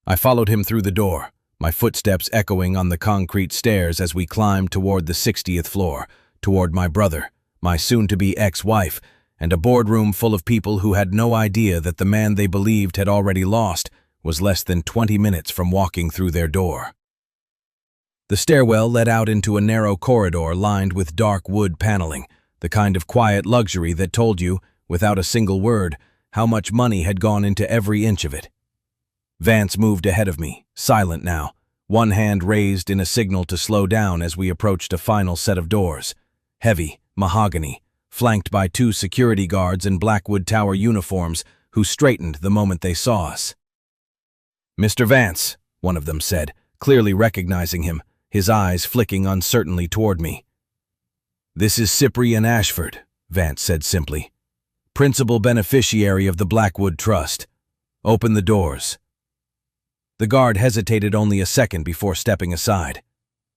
I followed him through the door, my footsteps echoing on the concrete stairs as we climbed toward the 60th floor, toward my brother, my soon-to-be ex-wife, and a boardroom full of people who had no idea that the man they believed had already lost was less than 20 minutes from walking through their door. The stairwell led out into a narrow corridor lined with dark wood paneling, the kind of quiet luxury that told you, without a single word, how much money had gone into every inch of it. Vance moved ahead of me, silent now, one hand raised in a signal to slow down as we approached a final set of doors. Heavy, mahogany, flanked by 2 security guards in Blackwood Tower uniforms who straightened the moment they saw us. "Mr. Vance," one of them said, clearly recognizing him, his eyes flicking uncertainly toward me. "This is Cyprian Ashford," Vance said simply. "Principal beneficiary of the Blackwood Trust. Open the doors." The guard hesitated only a second before stepping aside.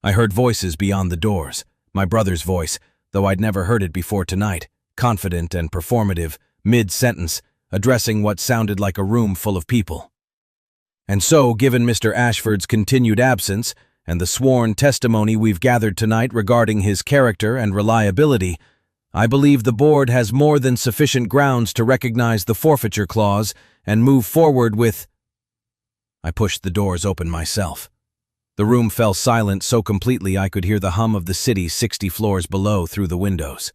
I heard voices beyond the doors, my brother's voice, though I'd never heard it before tonight, confident and performative, mid-sentence, addressing what sounded like a room full of people. "And so, given Mr. Ashford's continued absence, and the sworn testimony we've gathered tonight regarding his character and reliability, I believe the board has more than sufficient grounds to recognize the forfeiture clause and move forward with—" I pushed the doors open myself. The room fell silent so completely I could hear the hum of the city 60 floors below through the windows.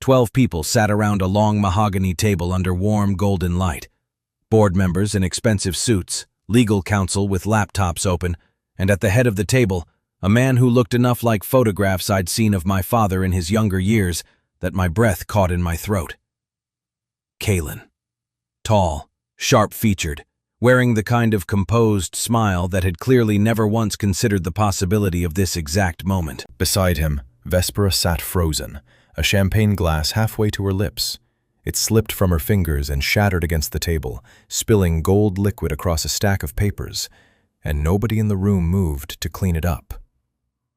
12 people sat around a long mahogany table under warm golden light. Board members in expensive suits, legal counsel with laptops open, and at the head of the table, a man who looked enough like photographs I'd seen of my father in his younger years that my breath caught in my throat. Kaylin. Tall, sharp-featured, wearing the kind of composed smile that had clearly never once considered the possibility of this exact moment. Beside him, Vespera sat frozen, a champagne glass halfway to her lips. It slipped from her fingers and shattered against the table, spilling gold liquid across a stack of papers, and nobody in the room moved to clean it up.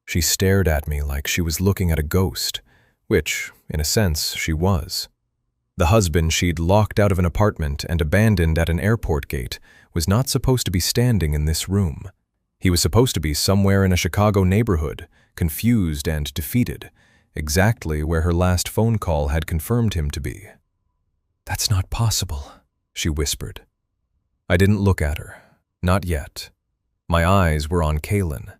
She stared at me like she was looking at a ghost, which, in a sense, she was. The husband she'd locked out of an apartment and abandoned at an airport gate was not supposed to be standing in this room. He was supposed to be somewhere in a Chicago neighborhood, confused and defeated, exactly where her last phone call had confirmed him to be. "That's not possible," she whispered. I didn't look at her. Not yet. My eyes were on Kaylin.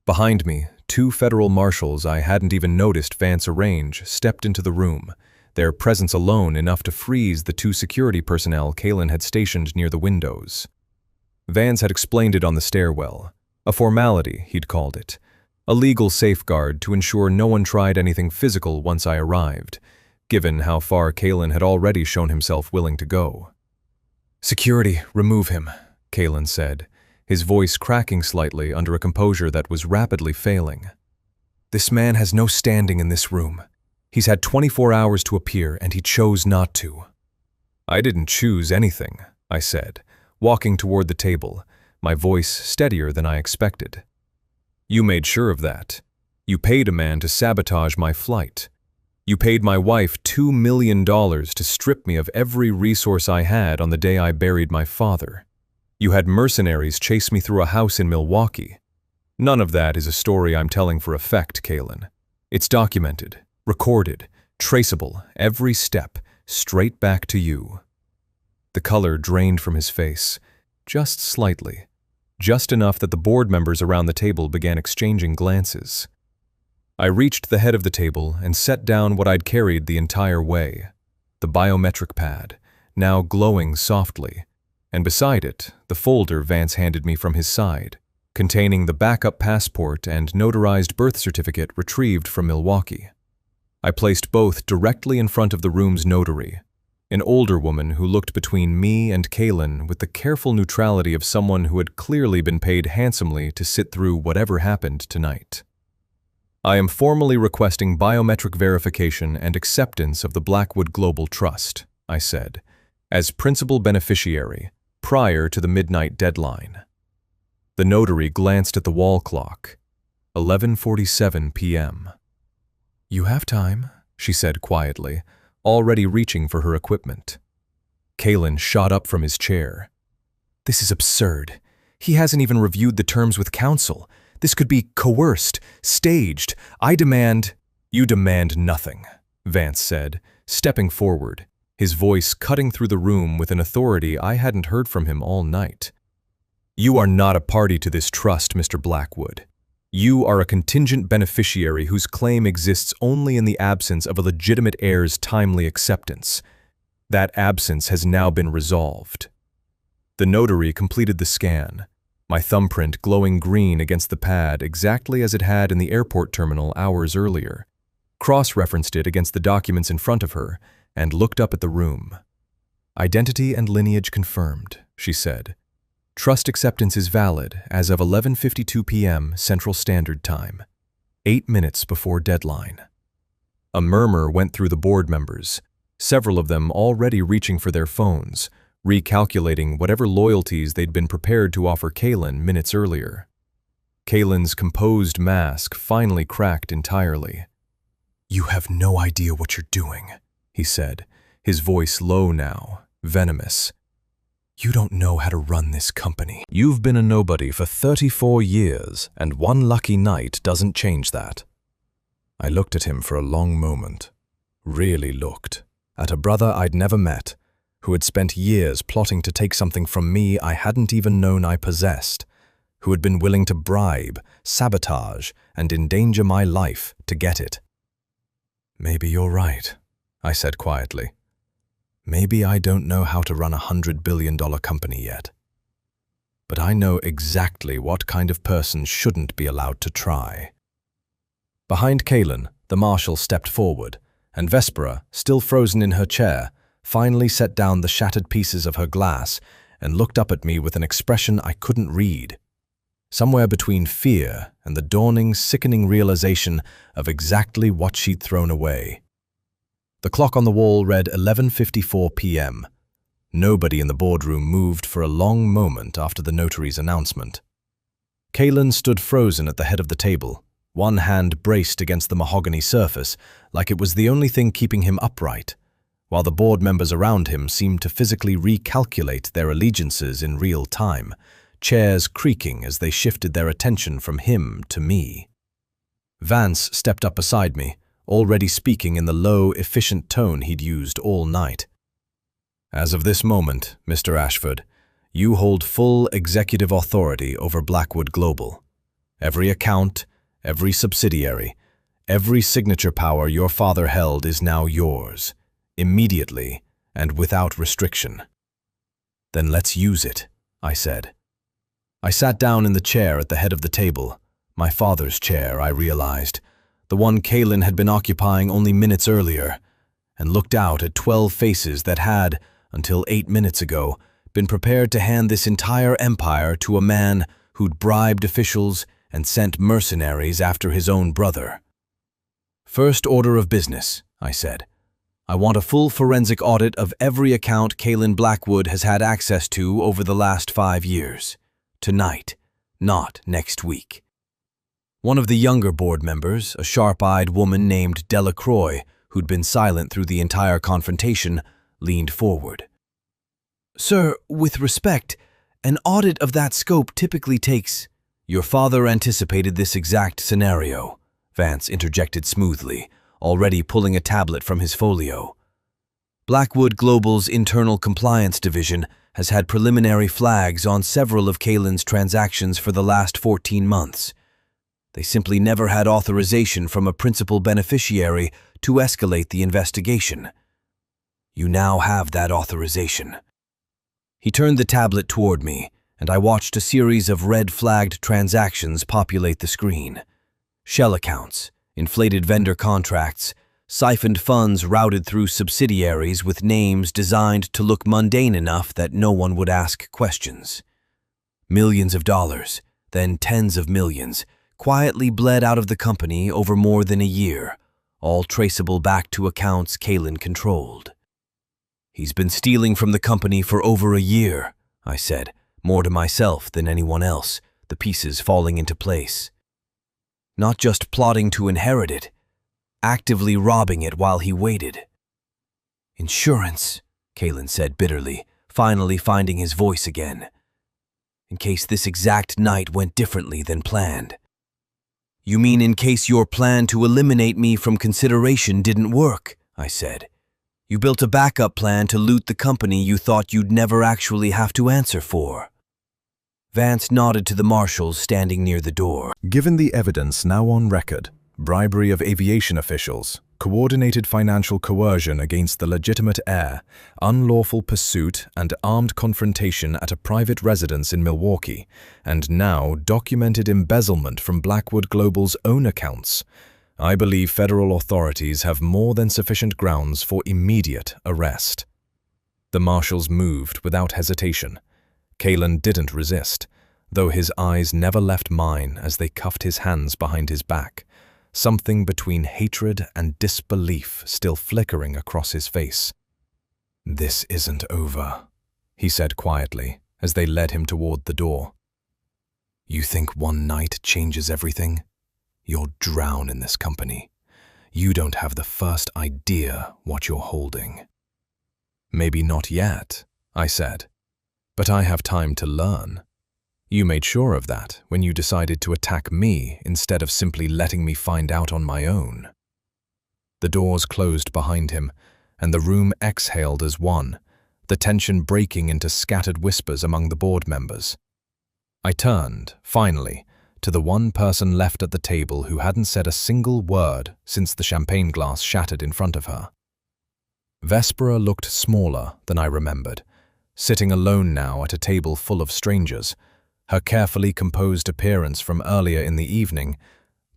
Behind me, 2 federal marshals I hadn't even noticed Vance arrange stepped into the room, their presence alone enough to freeze the 2 security personnel Kaylin had stationed near the windows. Vance had explained it on the stairwell. A formality, he'd called it. A legal safeguard to ensure no one tried anything physical once I arrived, given how far Kaylin had already shown himself willing to go. "Security, remove him," Kaylin said, his voice cracking slightly under a composure that was rapidly failing. "This man has no standing in this room. He's had 24 hours to appear, and he chose not to." "I didn't choose anything," I said, walking toward the table, my voice steadier than I expected. "You made sure of that. You paid a man to sabotage my flight. You paid my wife $2 million to strip me of every resource I had on the day I buried my father. You had mercenaries chase me through a house in Milwaukee. None of that is a story I'm telling for effect, Kaylin. It's documented, recorded, traceable, every step, straight back to you." The color drained from his face, just slightly, just enough that the board members around the table began exchanging glances. I reached the head of the table and set down what I'd carried the entire way, the biometric pad, now glowing softly, and beside it, the folder Vance handed me from his side, containing the backup passport and notarized birth certificate retrieved from Milwaukee. I placed both directly in front of the room's notary, an older woman who looked between me and Kaylin with the careful neutrality of someone who had clearly been paid handsomely to sit through whatever happened tonight. "I am formally requesting biometric verification and acceptance of the Blackwood Global Trust," I said, "as principal beneficiary, prior to the midnight deadline." The notary glanced at the wall clock. 11:47 p.m. "You have time," she said quietly, already reaching for her equipment. Kaylin shot up from his chair. "This is absurd. He hasn't even reviewed the terms with counsel. This could be coerced, staged. I demand—" "You demand nothing," Vance said, stepping forward, his voice cutting through the room with an authority I hadn't heard from him all night. "You are not a party to this trust, Mr. Blackwood. You are a contingent beneficiary whose claim exists only in the absence of a legitimate heir's timely acceptance. That absence has now been resolved." The notary completed the scan, my thumbprint glowing green against the pad exactly as it had in the airport terminal hours earlier, cross-referenced it against the documents in front of her, and looked up at the room. "Identity and lineage confirmed," she said. "Trust acceptance is valid as of 11:52 p.m. Central Standard Time, 8 minutes before deadline." A murmur went through the board members, several of them already reaching for their phones, recalculating whatever loyalties they'd been prepared to offer Kaylin minutes earlier. Kaylin's composed mask finally cracked entirely. "You have no idea what you're doing," he said, his voice low now, venomous. "You don't know how to run this company. You've been a nobody for 34 years, and one lucky night doesn't change that." I looked at him for a long moment. Really looked. At a brother I'd never met, who had spent years plotting to take something from me I hadn't even known I possessed, who had been willing to bribe, sabotage, and endanger my life to get it. "Maybe you're right," I said quietly. "Maybe I don't know how to run a $100 billion company yet. But I know exactly what kind of person shouldn't be allowed to try." Behind Kaylin, the marshal stepped forward, and Vespera, still frozen in her chair, finally set down the shattered pieces of her glass and looked up at me with an expression I couldn't read. somewhere between fear and the dawning, sickening realization of exactly what she'd thrown away. The clock on the wall read 11:54 p.m. Nobody in the boardroom moved for a long moment after the notary's announcement. Kalen stood frozen at the head of the table, one hand braced against the mahogany surface like it was the only thing keeping him upright, while the board members around him seemed to physically recalculate their allegiances in real time, chairs creaking as they shifted their attention from him to me. Vance stepped up beside me, already speaking in the low, efficient tone he'd used all night. "As of this moment, Mr. Ashford, you hold full executive authority over Blackwood Global. Every account, every subsidiary, every signature power your father held is now yours, immediately and without restriction." "Then let's use it," I said. I sat down in the chair at the head of the table, my father's chair, I realized, the one Kalen had been occupying only minutes earlier, and looked out at 12 faces that had, until 8 minutes ago, been prepared to hand this entire empire to a man who'd bribed officials and sent mercenaries after his own brother. "First order of business," I said. "I want a full forensic audit of every account Kalen Blackwood has had access to over the last 5 years. Tonight, not next week." One of the younger board members, a sharp-eyed woman named Delacroix, who'd been silent through the entire confrontation, leaned forward. "Sir, with respect, an audit of that scope typically takes—" "Your father anticipated this exact scenario," Vance interjected smoothly, already pulling a tablet from his folio. "Blackwood Global's internal compliance division has had preliminary flags on several of Kalen's transactions for the last 14 months. They simply never had authorization from a principal beneficiary to escalate the investigation. You now have that authorization." He turned the tablet toward me, and I watched a series of red-flagged transactions populate the screen. Shell accounts, inflated vendor contracts, siphoned funds routed through subsidiaries with names designed to look mundane enough that no one would ask questions. Millions of dollars, then tens of millions, quietly bled out of the company over more than a year, all traceable back to accounts Kalen controlled. "He's been stealing from the company for over a year," I said, more to myself than anyone else, the pieces falling into place. "Not just plotting to inherit it, actively robbing it while he waited." "Insurance," Kalen said bitterly, finally finding his voice again. "In case this exact night went differently than planned." "You mean in case your plan to eliminate me from consideration didn't work?" I said. "You built a backup plan to loot the company you thought you'd never actually have to answer for." Vance nodded to the marshals standing near the door. Given the evidence now on record, bribery of aviation officials, coordinated financial coercion against the legitimate heir, unlawful pursuit and armed confrontation at a private residence in Milwaukee, and now documented embezzlement from Blackwood Global's own accounts, I believe federal authorities have more than sufficient grounds for immediate arrest. The marshals moved without hesitation. Kalen didn't resist, though his eyes never left mine as they cuffed his hands behind his back, something between hatred and disbelief still flickering across his face. "This isn't over," he said quietly as they led him toward the door. "You think one night changes everything? You'll drown in this company. You don't have the first idea what you're holding." "Maybe not yet," I said, "but I have time to learn. You made sure of that when you decided to attack me instead of simply letting me find out on my own." The doors closed behind him, and the room exhaled as one, the tension breaking into scattered whispers among the board members. I turned, finally, to the one person left at the table who hadn't said a single word since the champagne glass shattered in front of her. Vespera looked smaller than I remembered, sitting alone now at a table full of strangers, her carefully composed appearance from earlier in the evening,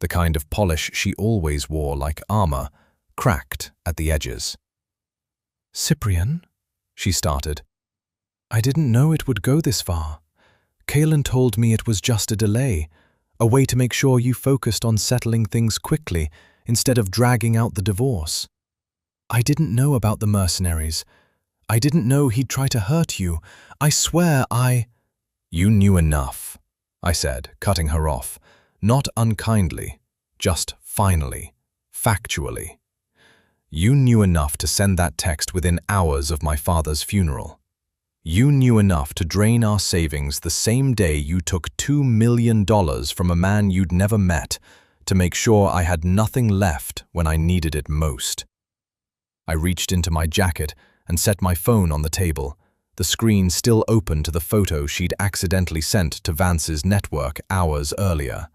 the kind of polish she always wore like armor, cracked at the edges. "Cyprian," she started, "I didn't know it would go this far. Kalen told me it was just a delay, a way to make sure you focused on settling things quickly instead of dragging out the divorce. I didn't know about the mercenaries. I didn't know he'd try to hurt you. I swear You knew enough, I said, cutting her off, not unkindly, just finally, factually. You knew enough to send that text within hours of my father's funeral. You knew enough to drain our savings the same day you took $2 million from a man you'd never met to make sure I had nothing left when I needed it most. I reached into my jacket and set my phone on the table, the screen still open to the photo she'd accidentally sent to Vance's network hours earlier.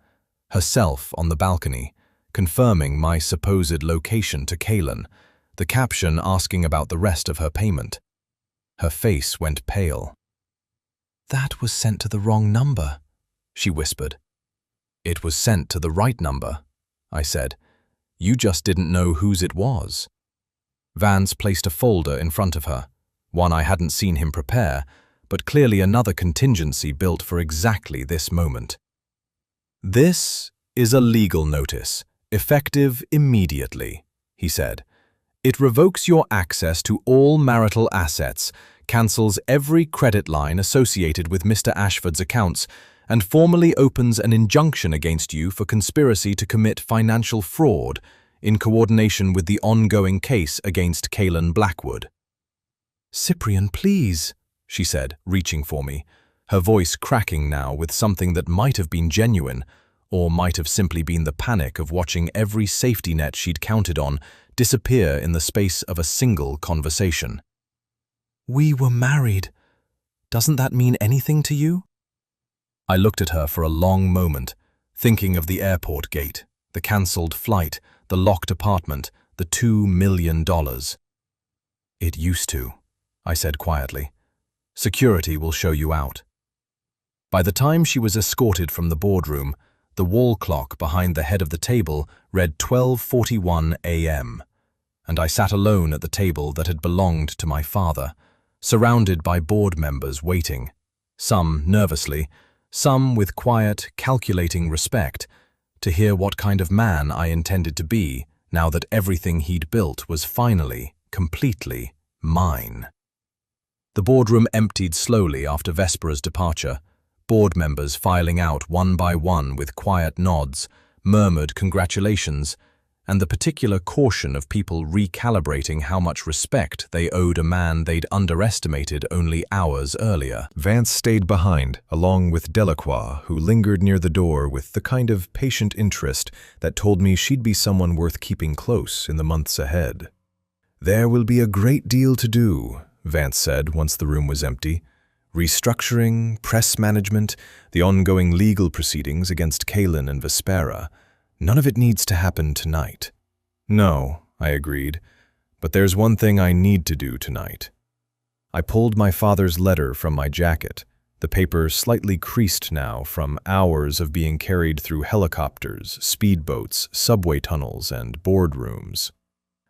Herself on the balcony, confirming my supposed location to Kalen, the caption asking about the rest of her payment. Her face went pale. "That was sent to the wrong number," she whispered. "It was sent to the right number," I said. "You just didn't know whose it was." Vance placed a folder in front of her, one I hadn't seen him prepare, but clearly another contingency built for exactly this moment. "This is a legal notice, effective immediately," he said. "It revokes your access to all marital assets, cancels every credit line associated with Mr. Ashford's accounts, and formally opens an injunction against you for conspiracy to commit financial fraud in coordination with the ongoing case against Kalen Blackwood." "Cyprian, please," she said, reaching for me, her voice cracking now with something that might have been genuine, or might have simply been the panic of watching every safety net she'd counted on disappear in the space of a single conversation. "We were married. Doesn't that mean anything to you?" I looked at her for a long moment, thinking of the airport gate, the cancelled flight, the locked apartment, the $2 million. "It used to," I said quietly. "Security will show you out." By the time she was escorted from the boardroom, the wall clock behind the head of the table read 12:41 a.m., and I sat alone at the table that had belonged to my father, surrounded by board members waiting, some nervously, some with quiet, calculating respect, to hear what kind of man I intended to be now that everything he'd built was finally, completely, mine. The boardroom emptied slowly after Vespera's departure, board members filing out one by one with quiet nods, murmured congratulations, and the particular caution of people recalibrating how much respect they owed a man they'd underestimated only hours earlier. Vance stayed behind, along with Delacroix, who lingered near the door with the kind of patient interest that told me she'd be someone worth keeping close in the months ahead. "There will be a great deal to do," Vance said once the room was empty. "Restructuring, press management, the ongoing legal proceedings against Kalen and Vespera. None of it needs to happen tonight." "No," I agreed, "but there's one thing I need to do tonight." I pulled my father's letter from my jacket, the paper slightly creased now from hours of being carried through helicopters, speedboats, subway tunnels, and boardrooms.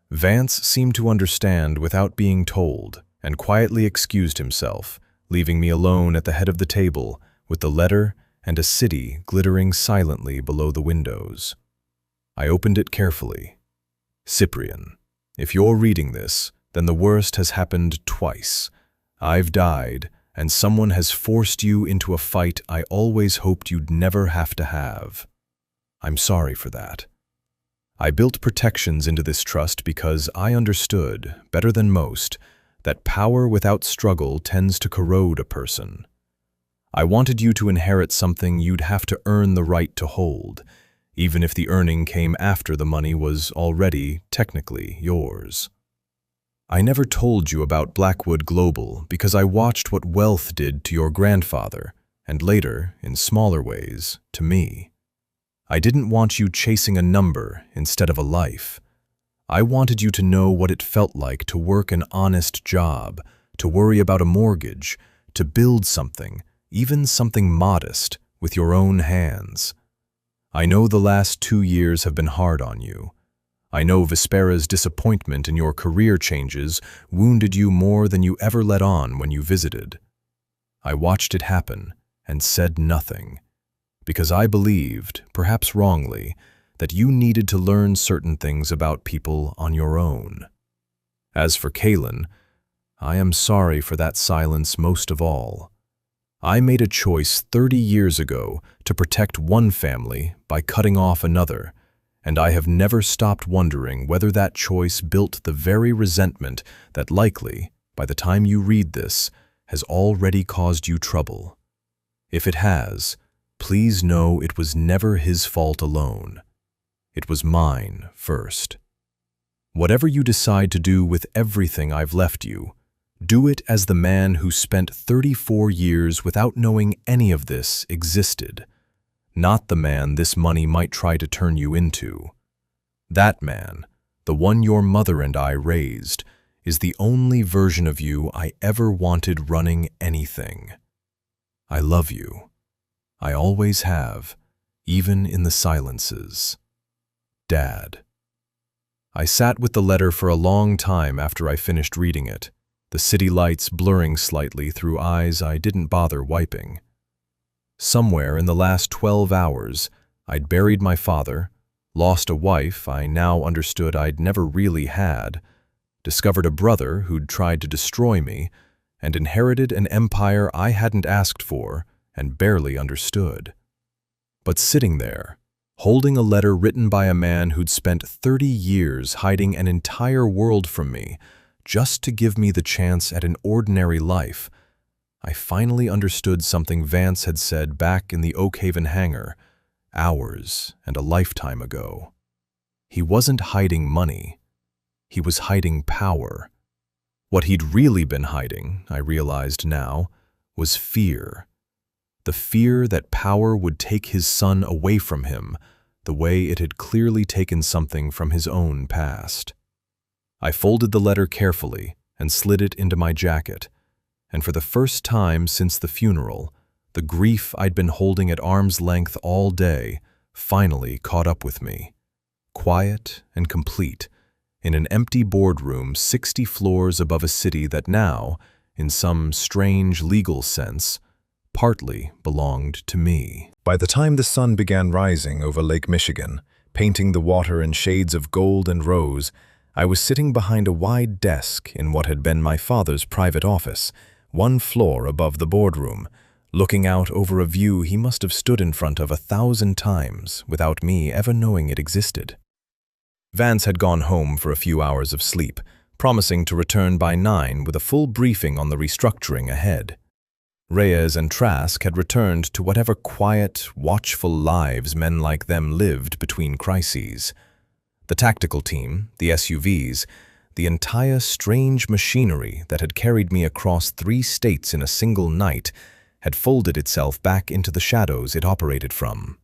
Vance seemed to understand without being told, and quietly excused himself, leaving me alone at the head of the table with the letter and a city glittering silently below the windows. I opened it carefully. "Cyprian, if you're reading this, then the worst has happened twice. I've died, and someone has forced you into a fight I always hoped you'd never have to have. I'm sorry for that. I built protections into this trust because I understood, better than most, that power without struggle tends to corrode a person. I wanted you to inherit something you'd have to earn the right to hold, even if the earning came after the money was already, technically, yours. I never told you about Blackwood Global because I watched what wealth did to your grandfather, and later, in smaller ways, to me. I didn't want you chasing a number instead of a life. I wanted you to know what it felt like to work an honest job, to worry about a mortgage, to build something, even something modest, with your own hands. I know the last 2 years have been hard on you. I know Vespera's disappointment in your career changes wounded you more than you ever let on when you visited. I watched it happen, and said nothing, because I believed, perhaps wrongly, that you needed to learn certain things about people on your own. As for Kaylin, I am sorry for that silence most of all. I made a choice 30 years ago to protect one family by cutting off another, and I have never stopped wondering whether that choice built the very resentment that likely, by the time you read this, has already caused you trouble. If it has, please know it was never his fault alone. It was mine first. Whatever you decide to do with everything I've left you, do it as the man who spent 34 years without knowing any of this existed, not the man this money might try to turn you into. That man, the one your mother and I raised, is the only version of you I ever wanted running anything. I love you. I always have, even in the silences. Dad. I sat with the letter for a long time after I finished reading it, the city lights blurring slightly through eyes I didn't bother wiping. Somewhere in the last 12 hours, I'd buried my father, lost a wife I now understood I'd never really had, discovered a brother who'd tried to destroy me, and inherited an empire I hadn't asked for and barely understood. But sitting there, holding a letter written by a man who'd spent 30 years hiding an entire world from me just to give me the chance at an ordinary life, I finally understood something Vance had said back in the Oakhaven hangar, hours and a lifetime ago. He wasn't hiding money. He was hiding power. What he'd really been hiding, I realized now, was fear. The fear that power would take his son away from him, the way it had clearly taken something from his own past. I folded the letter carefully and slid it into my jacket, and for the first time since the funeral, the grief I'd been holding at arm's length all day finally caught up with me, quiet and complete, in an empty boardroom 60 floors above a city that now, in some strange legal sense, partly belonged to me. By the time the sun began rising over Lake Michigan, painting the water in shades of gold and rose, I was sitting behind a wide desk in what had been my father's private office, one floor above the boardroom, looking out over a view he must have stood in front of 1,000 times without me ever knowing it existed. Vance had gone home for a few hours of sleep, promising to return by 9 with a full briefing on the restructuring ahead. Reyes and Trask had returned to whatever quiet, watchful lives men like them lived between crises. The tactical team, the SUVs, the entire strange machinery that had carried me across 3 states in a single night had folded itself back into the shadows it operated from.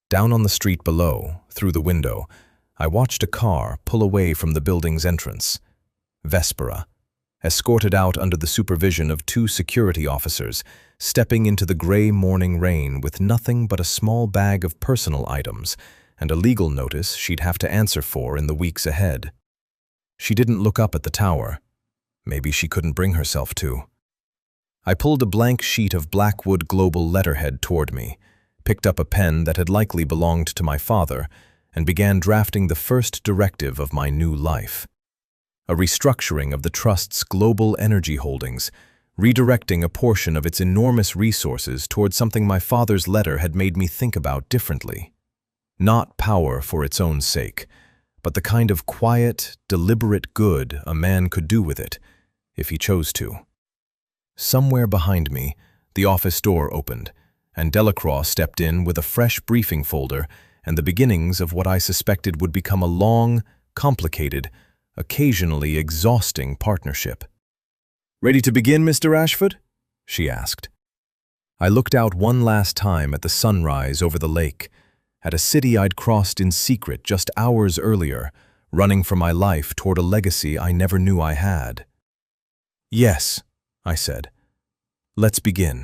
Down on the street below, through the window, I watched a car pull away from the building's entrance. Vespera, escorted out under the supervision of 2 security officers, stepping into the gray morning rain with nothing but a small bag of personal items and a legal notice she'd have to answer for in the weeks ahead. She didn't look up at the tower. Maybe she couldn't bring herself to. I pulled a blank sheet of Blackwood Global letterhead toward me, picked up a pen that had likely belonged to my father, and began drafting the first directive of my new life. A restructuring of the Trust's global energy holdings, redirecting a portion of its enormous resources toward something my father's letter had made me think about differently. Not power for its own sake, but the kind of quiet, deliberate good a man could do with it, if he chose to. Somewhere behind me, the office door opened, and Delacroix stepped in with a fresh briefing folder and the beginnings of what I suspected would become a long, complicated, occasionally exhausting partnership. "Ready to begin, Mr. Ashford?" she asked. I looked out one last time at the sunrise over the lake, at a city I'd crossed in secret just hours earlier, running for my life toward a legacy I never knew I had. "Yes," I said. "Let's begin."